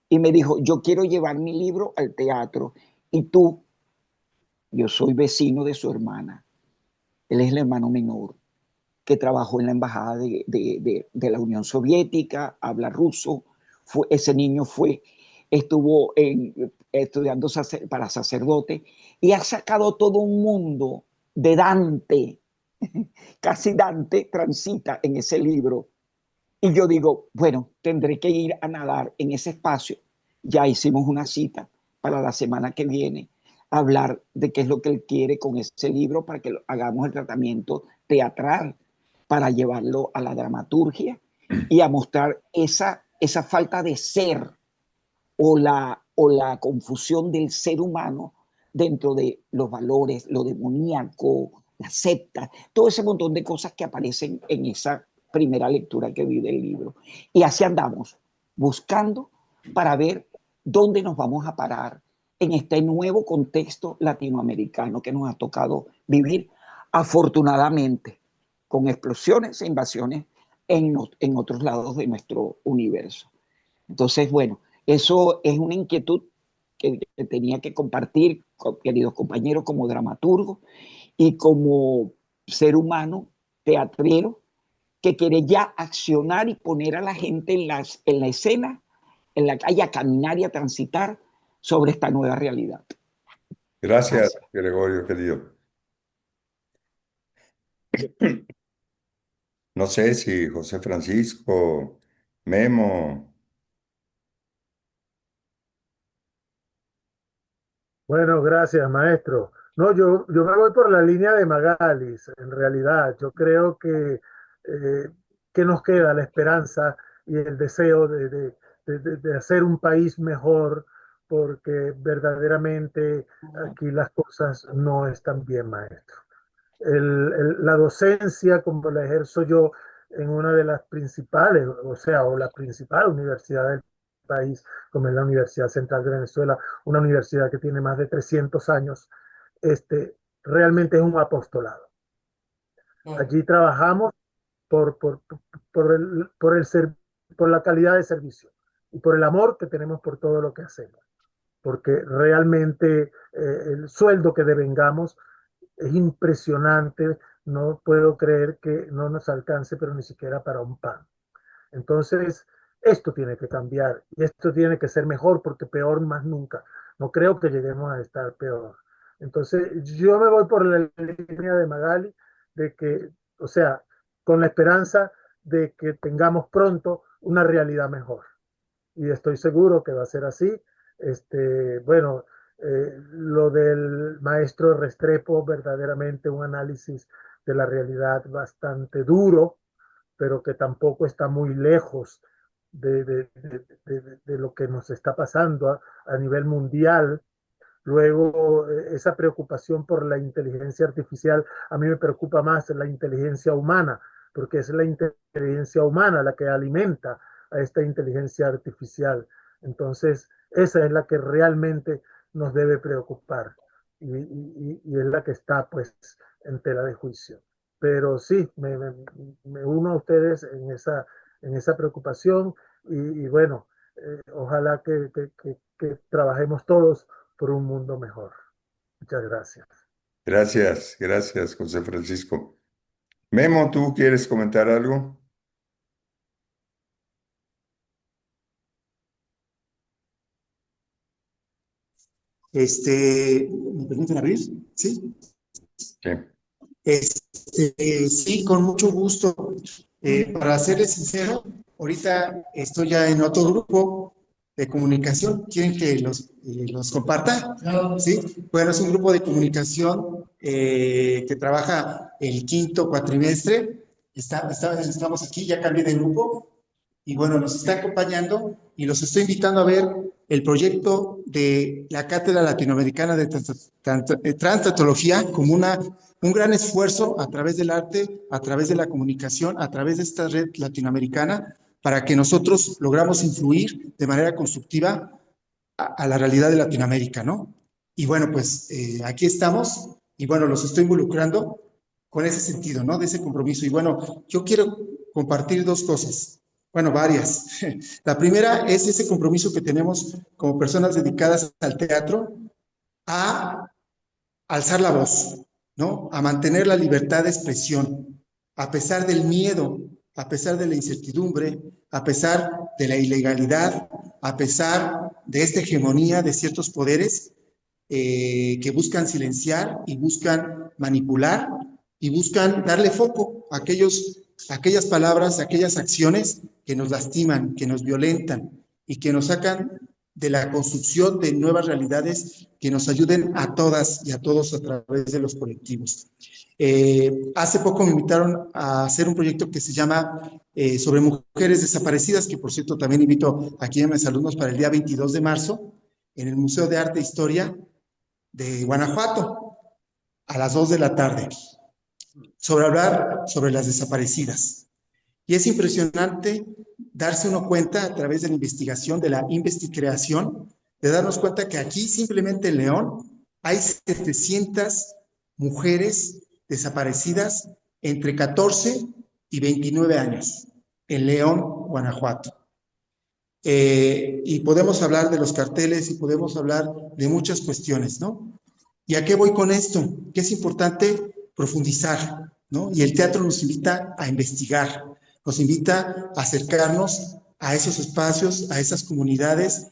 y me dijo, yo quiero llevar mi libro al teatro y tú, yo soy vecino de su hermana, él es el hermano menor que trabajó en la embajada de la Unión Soviética, habla ruso, ese niño estuvo estudiando para sacerdote y ha sacado todo un mundo de Dante, casi Dante transita en ese libro. Y yo digo, bueno, tendré que ir a nadar en ese espacio. Ya hicimos una cita para la semana que viene, a hablar de qué es lo que él quiere con ese libro para que hagamos el tratamiento teatral, para llevarlo a la dramaturgia y a mostrar esa falta de ser o la confusión del ser humano dentro de los valores, lo demoníaco, la secta, todo ese montón de cosas que aparecen en esa primera lectura que vi del libro. Y así andamos, buscando para ver dónde nos vamos a parar en este nuevo contexto latinoamericano que nos ha tocado vivir, afortunadamente, con explosiones e invasiones en otros lados de nuestro universo. Entonces, bueno, eso es una inquietud que tenía que compartir con queridos compañeros como dramaturgo y como ser humano teatrero que quiere ya accionar y poner a la gente en la escena, en la calle, a caminar y a transitar sobre esta nueva realidad. Gracias, Gracias. Gregorio, querido. No sé si José Francisco, Memo. Bueno, gracias, maestro. No, yo me voy por la línea de Magalis, en realidad. Yo creo que nos queda la esperanza y el deseo de hacer un país mejor, porque verdaderamente aquí las cosas no están bien, maestro. La docencia, como la ejerzo yo en una de las principales, o sea, o la principal universidad del país, como es la Universidad Central de Venezuela, una universidad que tiene más de 300 años, realmente es un apostolado. Mm. Allí trabajamos por el servicio por la calidad de servicio y por el amor que tenemos por todo lo que hacemos. Porque realmente el sueldo que devengamos es impresionante. No puedo creer que no nos alcance, pero ni siquiera para un pan. Entonces, esto tiene que cambiar y esto tiene que ser mejor porque peor más nunca. No creo que lleguemos a estar peor. Entonces, yo me voy por la línea de Magali, de que, o sea, con la esperanza de que tengamos pronto una realidad mejor. Y estoy seguro que va a ser así. Bueno, lo del maestro Restrepo, verdaderamente un análisis de la realidad bastante duro, pero que tampoco está muy lejos de lo que nos está pasando a nivel mundial. Luego, esa preocupación por la inteligencia artificial, a mí me preocupa más la inteligencia humana, porque es la inteligencia humana la que alimenta a esta inteligencia artificial. Entonces, esa es la que realmente nos debe preocupar y es la que está pues en tela de juicio. Pero sí, me uno a ustedes en esa preocupación y bueno, ojalá que trabajemos todos por un mundo mejor. Muchas gracias. Gracias, gracias, José Francisco. Memo, ¿tú quieres comentar algo? ¿Me permiten abrir? Sí. Sí. Sí, con mucho gusto. Para serles sincero, ahorita estoy ya en otro grupo de comunicación. ¿Quieren que los comparta? Sí. Bueno, es un grupo de comunicación que trabaja el quinto cuatrimestre. Estamos aquí, ya cambié de grupo. Y bueno, nos está acompañando y los estoy invitando a ver el proyecto de la Cátedra Latinoamericana de Transtatología como un gran esfuerzo a través del arte, a través de la comunicación, a través de esta red latinoamericana, para que nosotros logramos influir de manera constructiva a la realidad de Latinoamérica, ¿no? Y bueno, pues aquí estamos y bueno, los estoy involucrando con ese sentido, ¿no? De ese compromiso. Y bueno, yo quiero compartir dos cosas. Bueno, varias. La primera es ese compromiso que tenemos como personas dedicadas al teatro a alzar la voz, ¿no? A mantener la libertad de expresión, a pesar del miedo, a pesar de la incertidumbre, a pesar de la ilegalidad, a pesar de esta hegemonía de ciertos poderes que buscan silenciar y buscan manipular y buscan darle foco a aquellas palabras, a aquellas acciones que nos lastiman, que nos violentan y que nos sacan de la construcción de nuevas realidades que nos ayuden a todas y a todos a través de los colectivos. Hace poco me invitaron a hacer un proyecto que se llama sobre mujeres desaparecidas, que por cierto también invito aquí a mis alumnos para el día 22 de marzo en el Museo de Arte e Historia de Guanajuato a las 2 de la tarde, sobre hablar sobre las desaparecidas. Y es impresionante darse uno cuenta a través de la investigación, de la investicreación, de darnos cuenta que aquí simplemente en León hay 700 mujeres desaparecidas entre 14 y 29 años en León, Guanajuato. Y podemos hablar de los carteles y podemos hablar de muchas cuestiones, ¿no? ¿Y a qué voy con esto? Que es importante profundizar, ¿no? Y el teatro nos invita a investigar, nos invita a acercarnos a esos espacios, a esas comunidades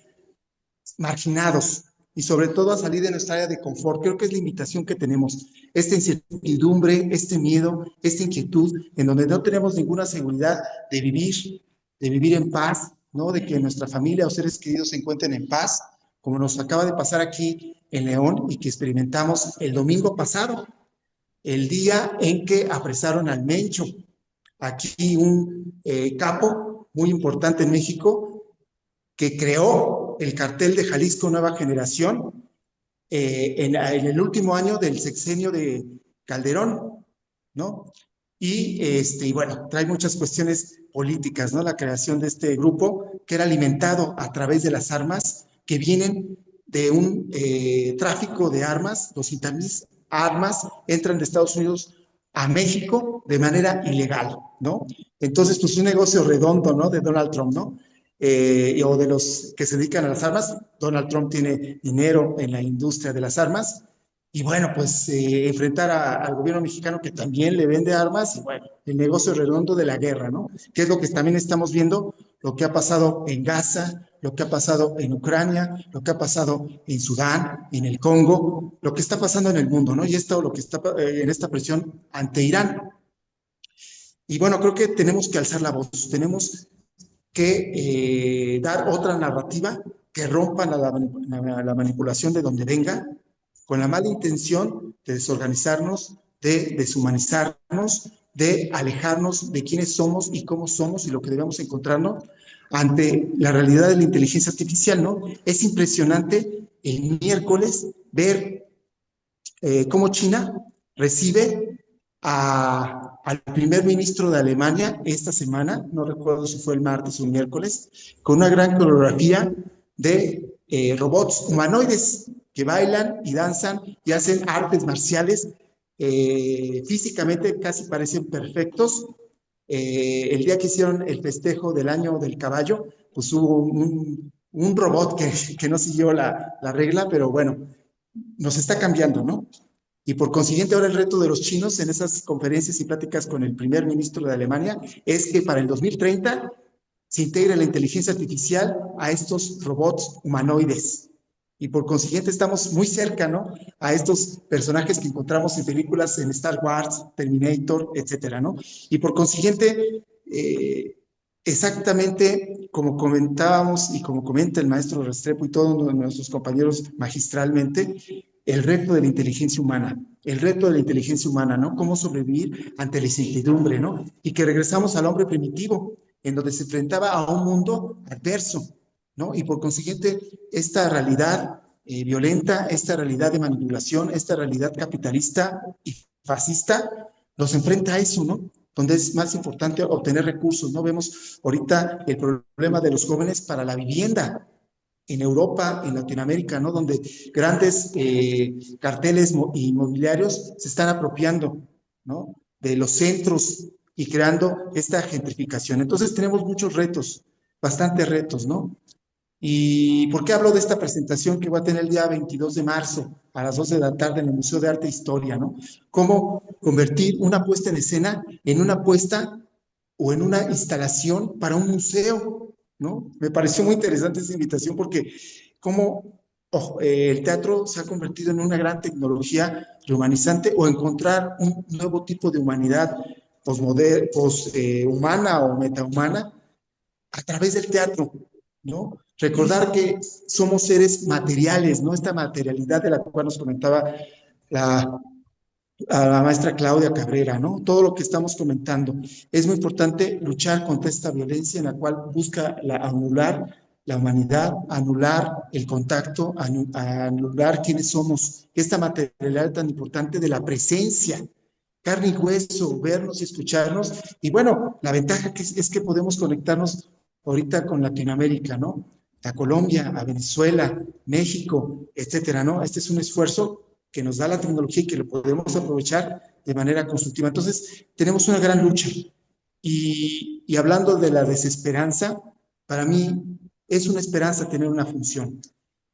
marginados y sobre todo a salir de nuestra área de confort. Creo que es la invitación que tenemos, esta incertidumbre, este miedo, esta inquietud, en donde no tenemos ninguna seguridad de vivir en paz, ¿no? De que nuestra familia o seres queridos se encuentren en paz, como nos acaba de pasar aquí en León y que experimentamos el domingo pasado, el día en que apresaron al Mencho, aquí un capo muy importante en México, que creó el cartel de Jalisco Nueva Generación en el último año del sexenio de Calderón, ¿no? Y bueno, trae muchas cuestiones políticas, ¿no? La creación de este grupo que era alimentado a través de las armas que vienen de un tráfico de armas, 200,000 armas entran de Estados Unidos a México de manera ilegal, ¿no? Entonces, pues un negocio redondo, ¿no? De Donald Trump, ¿no? O de los que se dedican a las armas. Donald Trump tiene dinero en la industria de las armas. Y bueno, pues enfrentar al gobierno mexicano que también le vende armas, y bueno, el negocio redondo de la guerra, ¿no? Que es lo que también estamos viendo, lo que ha pasado en Gaza, lo que ha pasado en Ucrania, lo que ha pasado en Sudán, en el Congo, lo que está pasando en el mundo, ¿no? Y esto, lo que está en esta presión ante Irán. Y bueno, creo que tenemos que alzar la voz, tenemos que dar otra narrativa que rompa la manipulación de donde venga, con la mala intención de desorganizarnos, de deshumanizarnos, de alejarnos de quiénes somos y lo que debemos encontrarnos ante la realidad de la inteligencia artificial, ¿no? Es impresionante el miércoles ver cómo China recibe al primer ministro de Alemania esta semana, no recuerdo si fue el martes o el miércoles, con una gran coreografía de robots humanoides que bailan y danzan y hacen artes marciales. Físicamente casi parecen perfectos. El día que hicieron el festejo del año del caballo, pues hubo un robot que no siguió la regla, pero bueno, nos está cambiando, ¿no? Y por consiguiente, ahora el reto de los chinos en esas conferencias y pláticas con el primer ministro de Alemania es que para el 2030 se integre la inteligencia artificial a estos robots humanoides. Y por consiguiente estamos muy cerca, ¿no? A estos personajes que encontramos en películas en Star Wars, Terminator, etcétera, ¿no? Y por consiguiente, exactamente como comentábamos y como comenta el maestro Restrepo y todos nuestros compañeros magistralmente, el reto de la inteligencia humana, ¿no? Cómo sobrevivir ante la incertidumbre, ¿no? Y que regresamos al hombre primitivo, en donde se enfrentaba a un mundo adverso, ¿no? Y por consiguiente, esta realidad violenta, esta realidad de manipulación, esta realidad capitalista y fascista, nos enfrenta a eso, ¿no? Donde es más importante obtener recursos, ¿no? Vemos ahorita el problema de los jóvenes para la vivienda en Europa, en Latinoamérica, ¿no? Donde grandes carteles inmobiliarios se están apropiando, ¿no? De los centros y creando esta gentrificación. Entonces tenemos muchos retos, bastantes retos, ¿no? ¿Y por qué hablo de esta presentación que va a tener el día 22 de marzo a las 12 de la tarde en el Museo de Arte e Historia, ¿no? Cómo convertir una puesta en escena en una puesta o en una instalación para un museo, ¿no? Me pareció muy interesante esa invitación porque cómo el teatro se ha convertido en una gran tecnología rehumanizante o encontrar un nuevo tipo de humanidad humana o metahumana a través del teatro, ¿no? Recordar que somos seres materiales, ¿no? Esta materialidad de la cual nos comentaba a la maestra Claudia Cabrera, ¿no? Todo lo que estamos comentando. Es muy importante luchar contra esta violencia en la cual busca anular la humanidad, anular el contacto, anular quiénes somos. Esta materialidad tan importante de la presencia, carne y hueso, vernos y escucharnos. Y bueno, la ventaja es que podemos conectarnos ahorita con Latinoamérica, ¿no? A Colombia, a Venezuela, México, etcétera, ¿no? Este es un esfuerzo que nos da la tecnología y que lo podemos aprovechar de manera constructiva. Entonces, tenemos una gran lucha. Y hablando de la desesperanza, para mí es una esperanza tener una función.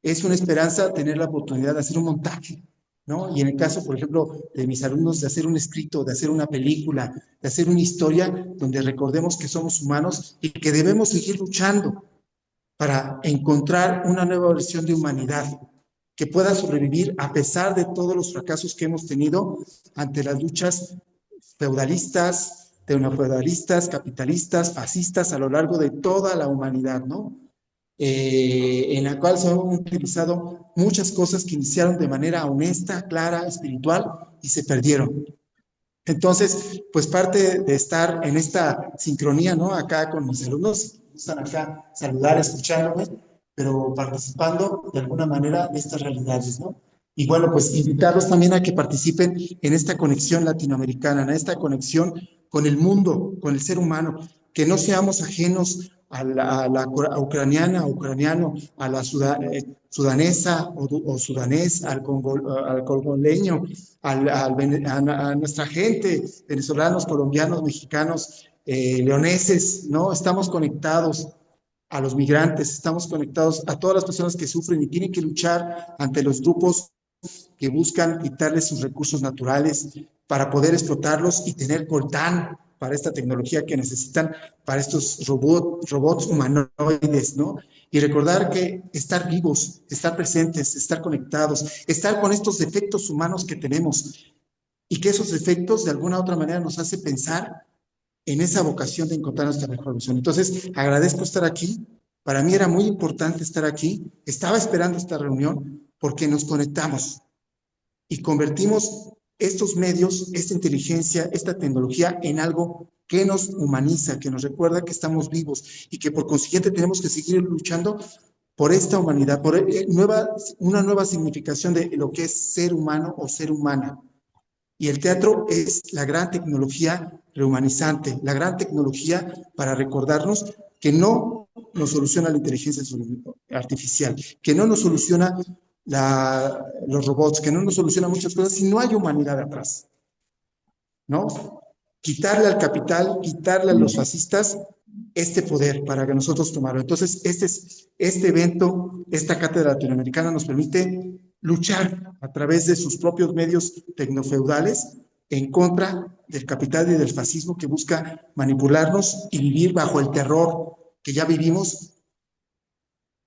Es una esperanza tener la oportunidad de hacer un montaje, ¿no? Y en el caso, por ejemplo, de mis alumnos, de hacer un escrito, de hacer una película, de hacer una historia donde recordemos que somos humanos y que debemos seguir luchando para encontrar una nueva versión de humanidad que pueda sobrevivir a pesar de todos los fracasos que hemos tenido ante las luchas feudalistas, neofeudalistas, capitalistas, fascistas a lo largo de toda la humanidad, ¿no? En la cual se han utilizado muchas cosas que iniciaron de manera honesta, clara, espiritual y se perdieron. Entonces, pues parte de estar en esta sincronía, ¿no? Acá con mis alumnos, están acá saludar, escuchándome, pero participando de alguna manera de estas realidades, ¿no? Y bueno, pues invitarlos también a que participen en esta conexión latinoamericana, en esta conexión con el mundo, con el ser humano, que no seamos ajenos a ucraniana, a ucraniano, a la sudanesa o sudanés, al congoleño, a nuestra gente, venezolanos, colombianos, mexicanos, leoneses, ¿no? Estamos conectados a los migrantes, estamos conectados a todas las personas que sufren y tienen que luchar ante los grupos que buscan quitarles sus recursos naturales para poder explotarlos y tener coltán para esta tecnología que necesitan para estos robots humanoides, ¿no? Y recordar que estar vivos, estar presentes, estar conectados, estar con estos defectos humanos que tenemos y que esos defectos de alguna u otra manera nos hace pensar en esa vocación de encontrar nuestra mejor versión. Entonces, agradezco estar aquí. Para mí era muy importante estar aquí. Estaba esperando esta reunión porque nos conectamos y convertimos estos medios, esta inteligencia, esta tecnología en algo que nos humaniza, que nos recuerda que estamos vivos y que por consiguiente tenemos que seguir luchando por esta humanidad, por una nueva significación de lo que es ser humano o ser humana. Y el teatro es la gran tecnología rehumanizante, la gran tecnología para recordarnos que no nos soluciona la inteligencia artificial, que no nos soluciona los robots, que no nos soluciona muchas cosas si no hay humanidad atrás, ¿no? Quitarle al capital, quitarle a los fascistas este poder para que nosotros tomarlo. Entonces, este evento, esta cátedra latinoamericana nos permite luchar a través de sus propios medios tecnofeudales en contra del capital y del fascismo que busca manipularnos y vivir bajo el terror que ya vivimos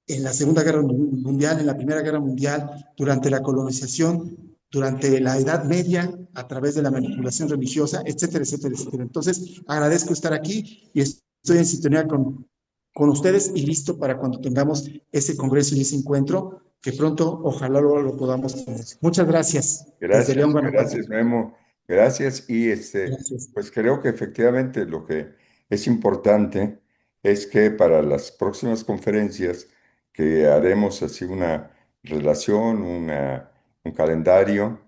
en la Segunda Guerra Mundial, en la Primera Guerra Mundial, durante la colonización, durante la Edad Media, a través de la manipulación religiosa, etcétera, etcétera, etcétera. Entonces, agradezco estar aquí y estoy en sintonía con ustedes y listo para cuando tengamos ese congreso y ese encuentro, que pronto ojalá lo podamos tener. Muchas gracias desde León, Gracias, Guanajuato. gracias, Memo. Gracias. Y Gracias. pues creo que efectivamente lo que es importante es que para las próximas conferencias que haremos así una relación, un calendario,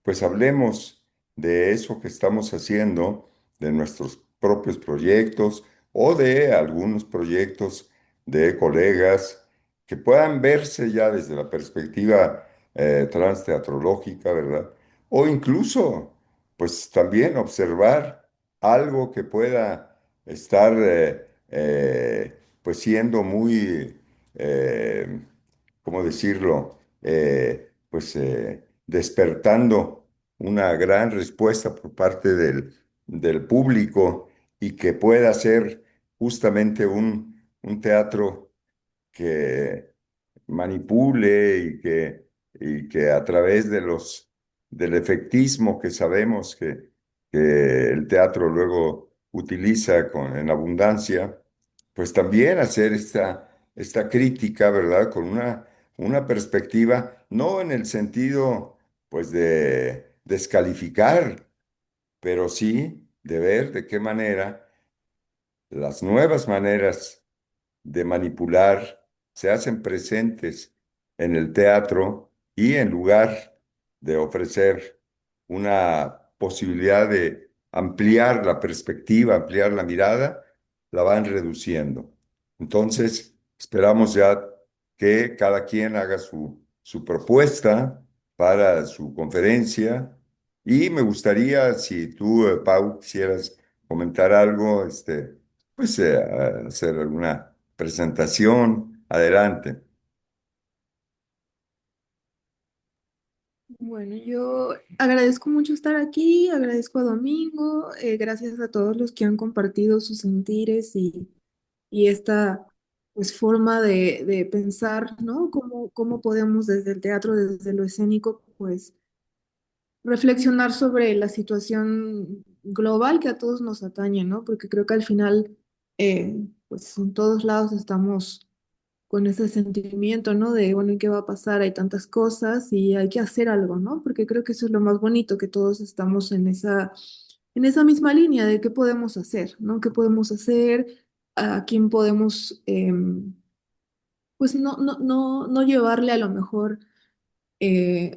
pues hablemos de eso que estamos haciendo, de nuestros propios proyectos o de algunos proyectos de colegas que puedan verse ya desde la perspectiva transteatrológica, ¿verdad? O incluso, pues también observar algo que pueda estar, pues siendo muy, ¿cómo decirlo? Despertando una gran respuesta por parte del público y que pueda ser justamente un teatro que manipule y que a través del efectismo que sabemos que el teatro luego utiliza en abundancia, pues también hacer esta crítica, ¿verdad? Con una perspectiva, no en el sentido, pues, de descalificar, pero sí de ver de qué manera las nuevas maneras de manipular se hacen presentes en el teatro y en lugar de ofrecer una posibilidad de ampliar la perspectiva, ampliar la mirada, la van reduciendo. Entonces, esperamos ya que cada quien haga su propuesta para su conferencia y me gustaría, si tú, Pau, quisieras comentar algo, pues hacer alguna presentación. Adelante. Bueno, yo agradezco mucho estar aquí, agradezco a Domingo, gracias a todos los que han compartido sus sentires y esta pues forma de pensar, ¿no? Cómo podemos desde el teatro, desde lo escénico, pues reflexionar sobre la situación global que a todos nos atañe, ¿no? Porque creo que al final, pues en todos lados estamos con ese sentimiento, ¿no? De, bueno, ¿y qué va a pasar? Hay tantas cosas y hay que hacer algo, ¿no? Porque creo que eso es lo más bonito, que todos estamos en esa misma línea de qué podemos hacer, ¿no? ¿Qué podemos hacer? ¿A quién podemos, pues no llevarle a lo mejor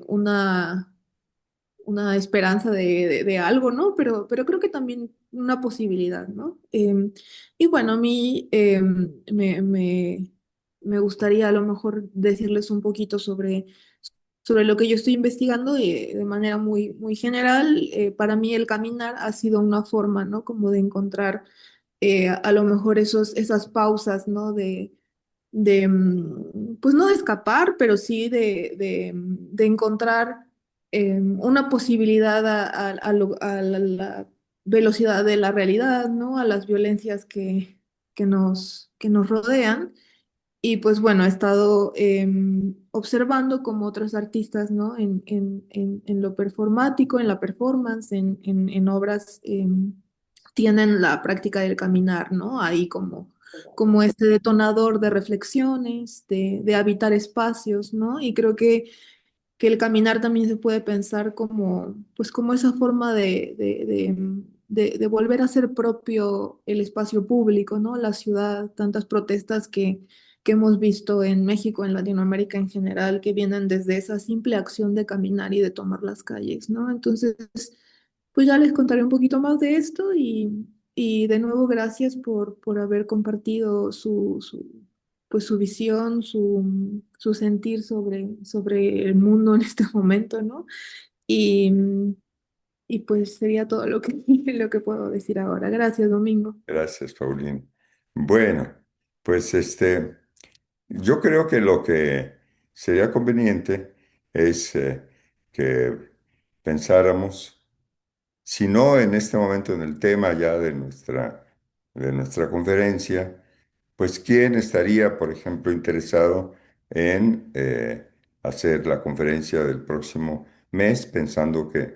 una una esperanza de algo, ¿no? Pero creo que también una posibilidad, ¿no? Y bueno, a mí me gustaría a lo mejor decirles un poquito sobre lo que yo estoy investigando de manera muy general. Para mí el caminar ha sido una forma, ¿no? Como de encontrar a lo mejor esas pausas, ¿no? Pues no de escapar, pero sí de encontrar una posibilidad a la velocidad de la realidad, ¿no? A las violencias que nos rodean. Y pues bueno, he estado observando como otros artistas, ¿no? En lo performático, en la performance, en obras, tienen la práctica del caminar, ¿no? Ahí como este detonador de reflexiones, de habitar espacios, ¿no? Y creo que el caminar también se puede pensar como, pues como esa forma de volver a ser propio el espacio público, ¿no? La ciudad, tantas protestas que hemos visto en México, en Latinoamérica en general, que vienen desde esa simple acción de caminar y de tomar las calles, ¿no? Entonces, pues ya les contaré un poquito más de esto y de nuevo gracias por haber compartido pues su visión, su sentir sobre el mundo en este momento, ¿no? Y, y pues sería todo lo que, lo que puedo decir ahora. Gracias, Domingo. Gracias, Paulina. Bueno, pues yo creo que lo que sería conveniente es que pensáramos, si no en este momento en el tema ya de nuestra conferencia, pues quién estaría, por ejemplo, interesado en hacer la conferencia del próximo mes, pensando que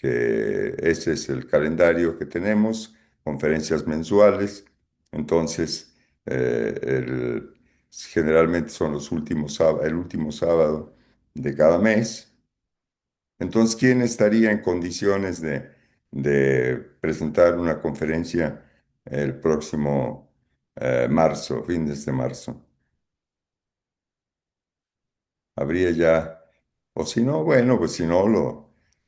ese es el calendario que tenemos, conferencias mensuales. Entonces, generalmente son el último sábado de cada mes. Entonces, ¿quién estaría en condiciones de presentar una conferencia el próximo marzo, fines de marzo? Habría ya, o si no, bueno, pues si no,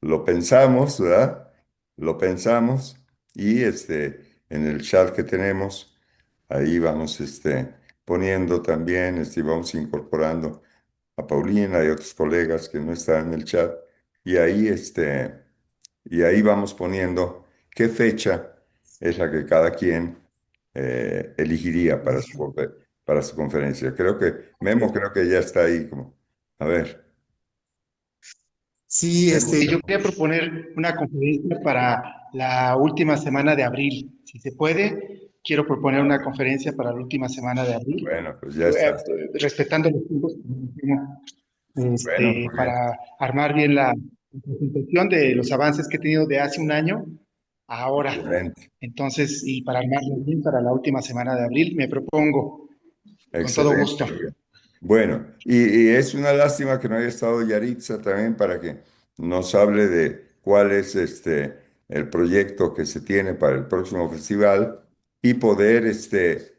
lo pensamos, ¿verdad? Lo pensamos y en el chat que tenemos, ahí vamos poniendo también, vamos incorporando a Paulina y otros colegas que no están en el chat, y ahí vamos poniendo qué fecha es la que cada quien elegiría para su conferencia. Memo creo que ya está ahí como, a ver, Sí, Memo yo se- quería proponer una conferencia para la última semana de abril. Si se puede, quiero proponer una conferencia para la última semana de abril, bueno, pues ya está. respetando los tiempos que tenemos, Bueno, muy bien, para armar bien la presentación de los avances que he tenido de hace un año a ahora. excelente, Entonces, y para armarlo bien para la última semana de abril, me propongo, con todo excelente. gusto. Muy bien. Bueno, y es una lástima que no haya estado Yaritza también para que nos hable de cuál es el proyecto que se tiene para el próximo festival y poder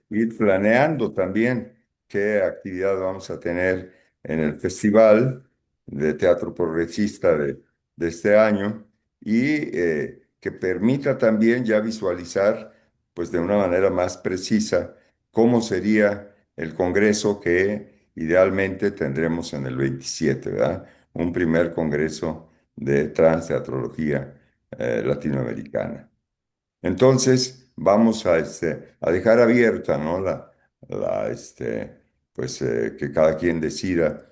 ir planeando también qué actividad vamos a tener en el festival de teatro progresista de este año y que permita también ya visualizar pues de una manera más precisa cómo sería el congreso que idealmente tendremos en el 27, ¿verdad? Un primer congreso de transteatrología latinoamericana. Entonces, vamos a dejar abierta, ¿no? Pues que cada quien decida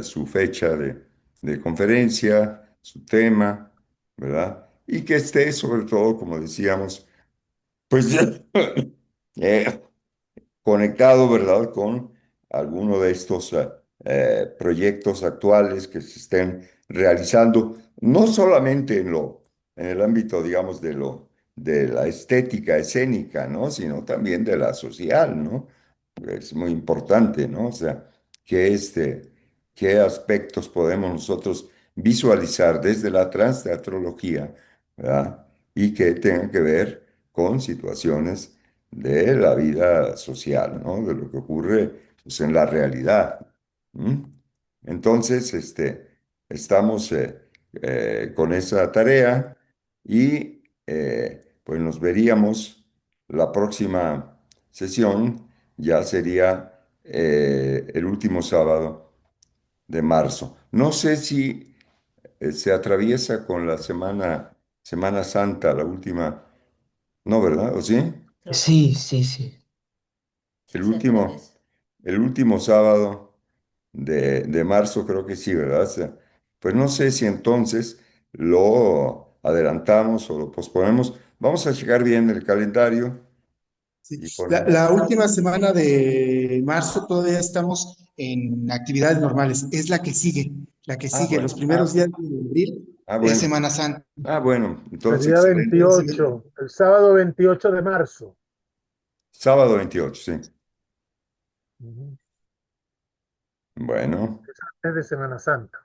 su fecha de conferencia, su tema, ¿verdad? Y que esté sobre todo, como decíamos, pues ya, eh, conectado, ¿verdad?, con alguno de estos proyectos actuales que se estén realizando, no solamente en el ámbito, digamos, de la estética escénica, ¿no?, sino también de la social, ¿no? Es muy importante, ¿no? O sea, qué aspectos podemos nosotros visualizar desde la transteatrología, ¿verdad? Y que tengan que ver con situaciones de la vida social, ¿no? De lo que ocurre pues, en la realidad. ¿M? Entonces, estamos con esa tarea y pues nos veríamos la próxima sesión, ya sería el último sábado de marzo. No sé si se atraviesa con la Semana Santa, la última, no, ¿verdad? ¿O sí? Creo que Sí, sí, sí, sí. El sí se último, atraviesa. el último sábado de marzo, creo que sí, ¿verdad? O sea, pues no sé si entonces lo adelantamos o lo posponemos. Vamos a checar bien el calendario Sí. y La última semana de marzo todavía estamos en actividades normales. Es la que sigue, la que Ah, sigue. Los bueno, primeros días de abril ah, es bueno, Semana Santa. bueno, entonces Sería excelente. Entonces, 28, el sábado 28 de marzo. Sábado 28, sí. Ujú. Bueno, Es de Semana Santa.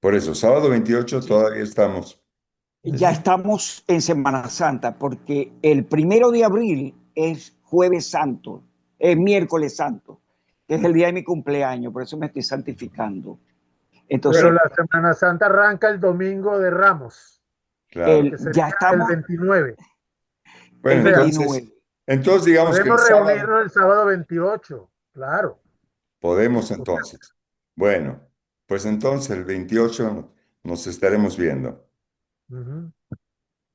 por eso, sábado 28 Sí. todavía estamos. Ya Ujú. estamos en Semana Santa, porque el 1 de abril es Jueves Santo, es miércoles santo, que es el día de mi cumpleaños, por eso me estoy santificando. Pero Entonces, Bueno, la Semana Santa arranca el domingo de Ramos, claro. que sería ya el estamos 29. O el Bueno, sea, entonces, 29. entonces digamos que el podemos sábado reunirnos el sábado 28, claro. podemos O sea, entonces. Bueno, pues entonces el 28 nos estaremos viendo. ujú.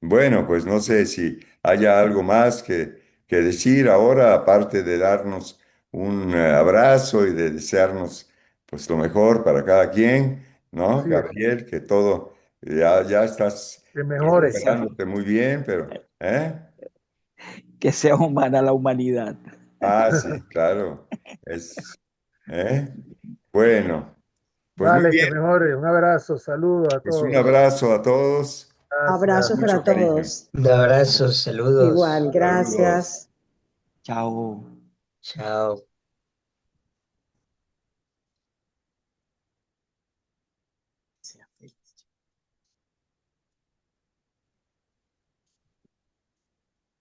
Bueno, pues no sé si haya algo más que decir ahora, aparte de darnos un abrazo y de desearnos pues lo mejor para cada quien, ¿no? Así es, Gabriel, que todo, ya estás que Que mejore. sea, recuperándote muy bien, pero, ¿eh? que sea humana la humanidad. Ah, sí, claro. Es, ¿eh? Bueno, pues muy Vale, que bien. mejore. Un abrazo, saludo a Pues un todos. abrazo a todos, Abrazos Gracias. mucho para cariño. todos. Un abrazo, saludos. Igual, Saludos. gracias. Chao. Chao. Sea feliz.